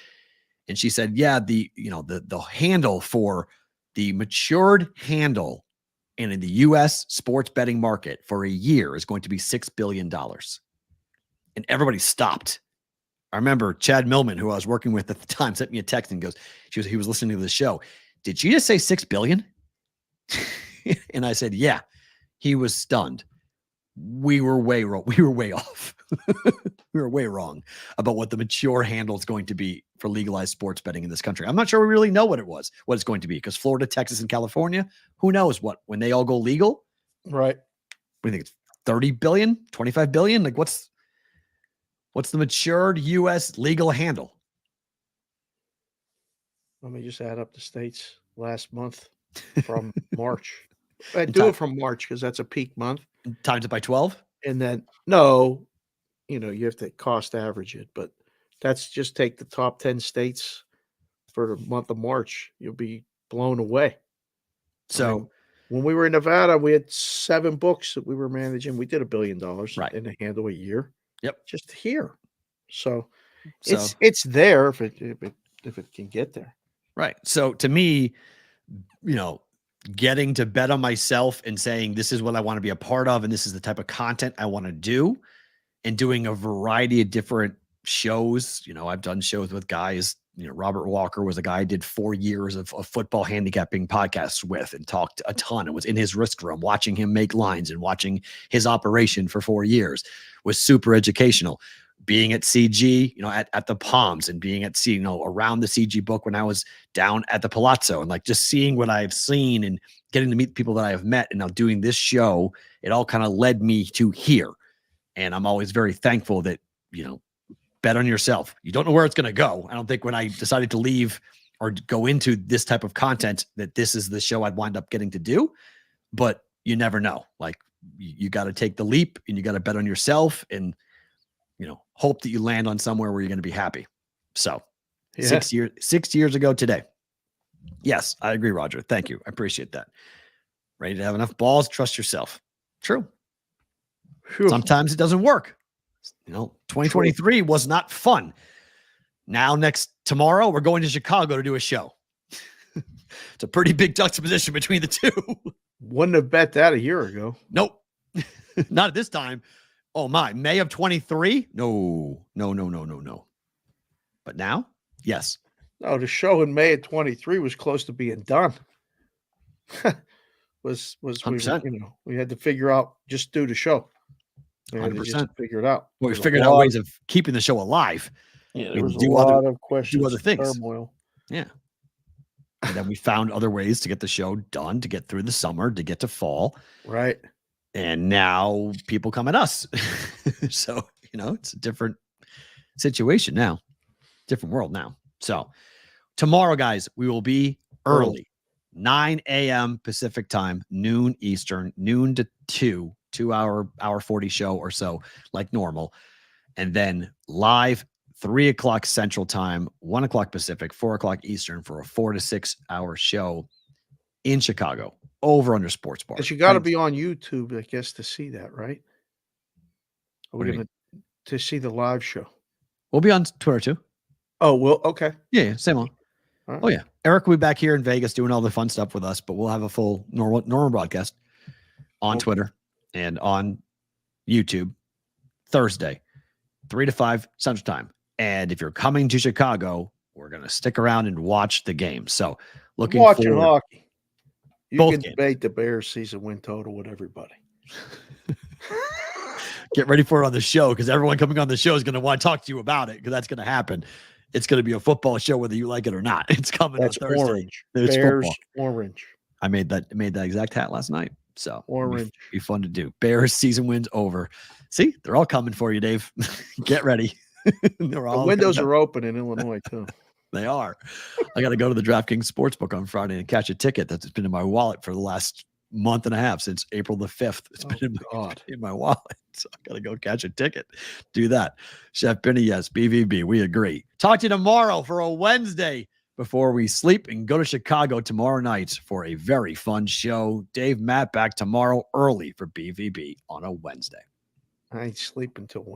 And she said, yeah, the handle for the matured handle in the U.S. sports betting market for a year is going to be $6 billion. And everybody stopped. I remember Chad Millman, who I was working with at the time, sent me a text and goes, he was listening to the show. Did you just say $6 billion? And I said, yeah. He was stunned. We were way wrong. We were way off. We were way wrong about what the mature handle is going to be for legalized sports betting in this country. I'm not sure we really know what it's going to be, because Florida, Texas, and California, who knows when they all go legal? Right. What do you think? It's 30 billion, 25 billion? Like what's the matured U.S. legal handle? Let me just add up the states last month from March. I do it from March because that's a peak month. Times it by 12? And then, no, you have to cost average it, but that's just take the top 10 states for the month of March. You'll be blown away. So when we were in Nevada, we had 7 books that we were managing. We did $1 billion in a handle a year. Yep. Just here. So it's there if it can get there. Right. So to me, getting to bet on myself and saying, this is what I want to be a part of, and this is the type of content I want to do, and doing a variety of different shows. I've done shows with guys, Robert Walker was a guy I did 4 years of football handicapping podcasts with and talked a ton. It was in his risk room, watching him make lines and watching his operation for 4 years was super educational. Being at CG, at the Palms, and being at around the CG book when I was down at the Palazzo, and like just seeing what I've seen and getting to meet people that I have met, and now doing this show, it all kind of led me to here. And I'm always very thankful that, bet on yourself. You don't know where it's going to go. I don't think when I decided to leave or go into this type of content that this is the show I'd wind up getting to do, but you never know. Like you got to take the leap, and you got to bet on yourself, and hope that you land on somewhere where you're going to be happy. So 6 years ago today. Yes, I agree, Roger. Thank you. I appreciate that. Ready to have enough balls, trust yourself. True. Whew. Sometimes it doesn't work. 2023 was not fun. Now, tomorrow, we're going to Chicago to do a show. It's a pretty big juxtaposition between the two. Wouldn't have bet that a year ago. Nope. Not at this time. Oh my, May of 23? No. But now, yes. No, the show in May of 23 was close to being done. we had to figure out, just do the show. We had to just figure it out. Well, we figured out ways of keeping the show alive. Yeah, there was a lot of questions. Do other things. Turmoil. Yeah. And then we found other ways to get the show done, to get through the summer, to get to fall. Right. And now people come at us. So, it's a different situation now, different world now. So tomorrow, guys, we will be early, 9 a.m. Pacific time, noon Eastern, noon to 2 hour 40 show or so, like normal. And then live 3 o'clock Central time, 1 o'clock Pacific, 4 o'clock Eastern for a 4 to 6 hour show in Chicago. Over under Sports Bar. But you got to be on YouTube, I guess, to see that, right? Are we going to see the live show? We'll be on Twitter too. Oh, well, okay. Yeah, same one. Right. Oh yeah, Eric will be back here in Vegas doing all the fun stuff with us, but we'll have a full normal broadcast on Twitter and on YouTube Thursday, 3 to 5 Central Time. And if you're coming to Chicago, we're going to stick around and watch the game. So watching hockey. You Both can games. debate the Bears season win total with everybody. Get ready for it on the show, because everyone coming on the show is going to want to talk to you about it, because that's going to happen. It's going to be a football show whether you like it or not. It's coming That's on Thursday. Orange. There's Bears football. orange. I made that exact hat last night. So orange. Be fun to do. Bears season wins over. See, they're all coming for you, Dave. Get ready. The windows are open in Illinois too. They are. I got to go to the DraftKings Sportsbook on Friday and catch a ticket that's been in my wallet for the last month and a half, since April the 5th. It's been in my wallet. So I got to go catch a ticket. Do that. Chef Benny, yes. BVB, we agree. Talk to you tomorrow for a Wednesday before we sleep and go to Chicago tomorrow night for a very fun show. Dave, Matt back tomorrow early for BVB on a Wednesday. I ain't sleeping till Wednesday.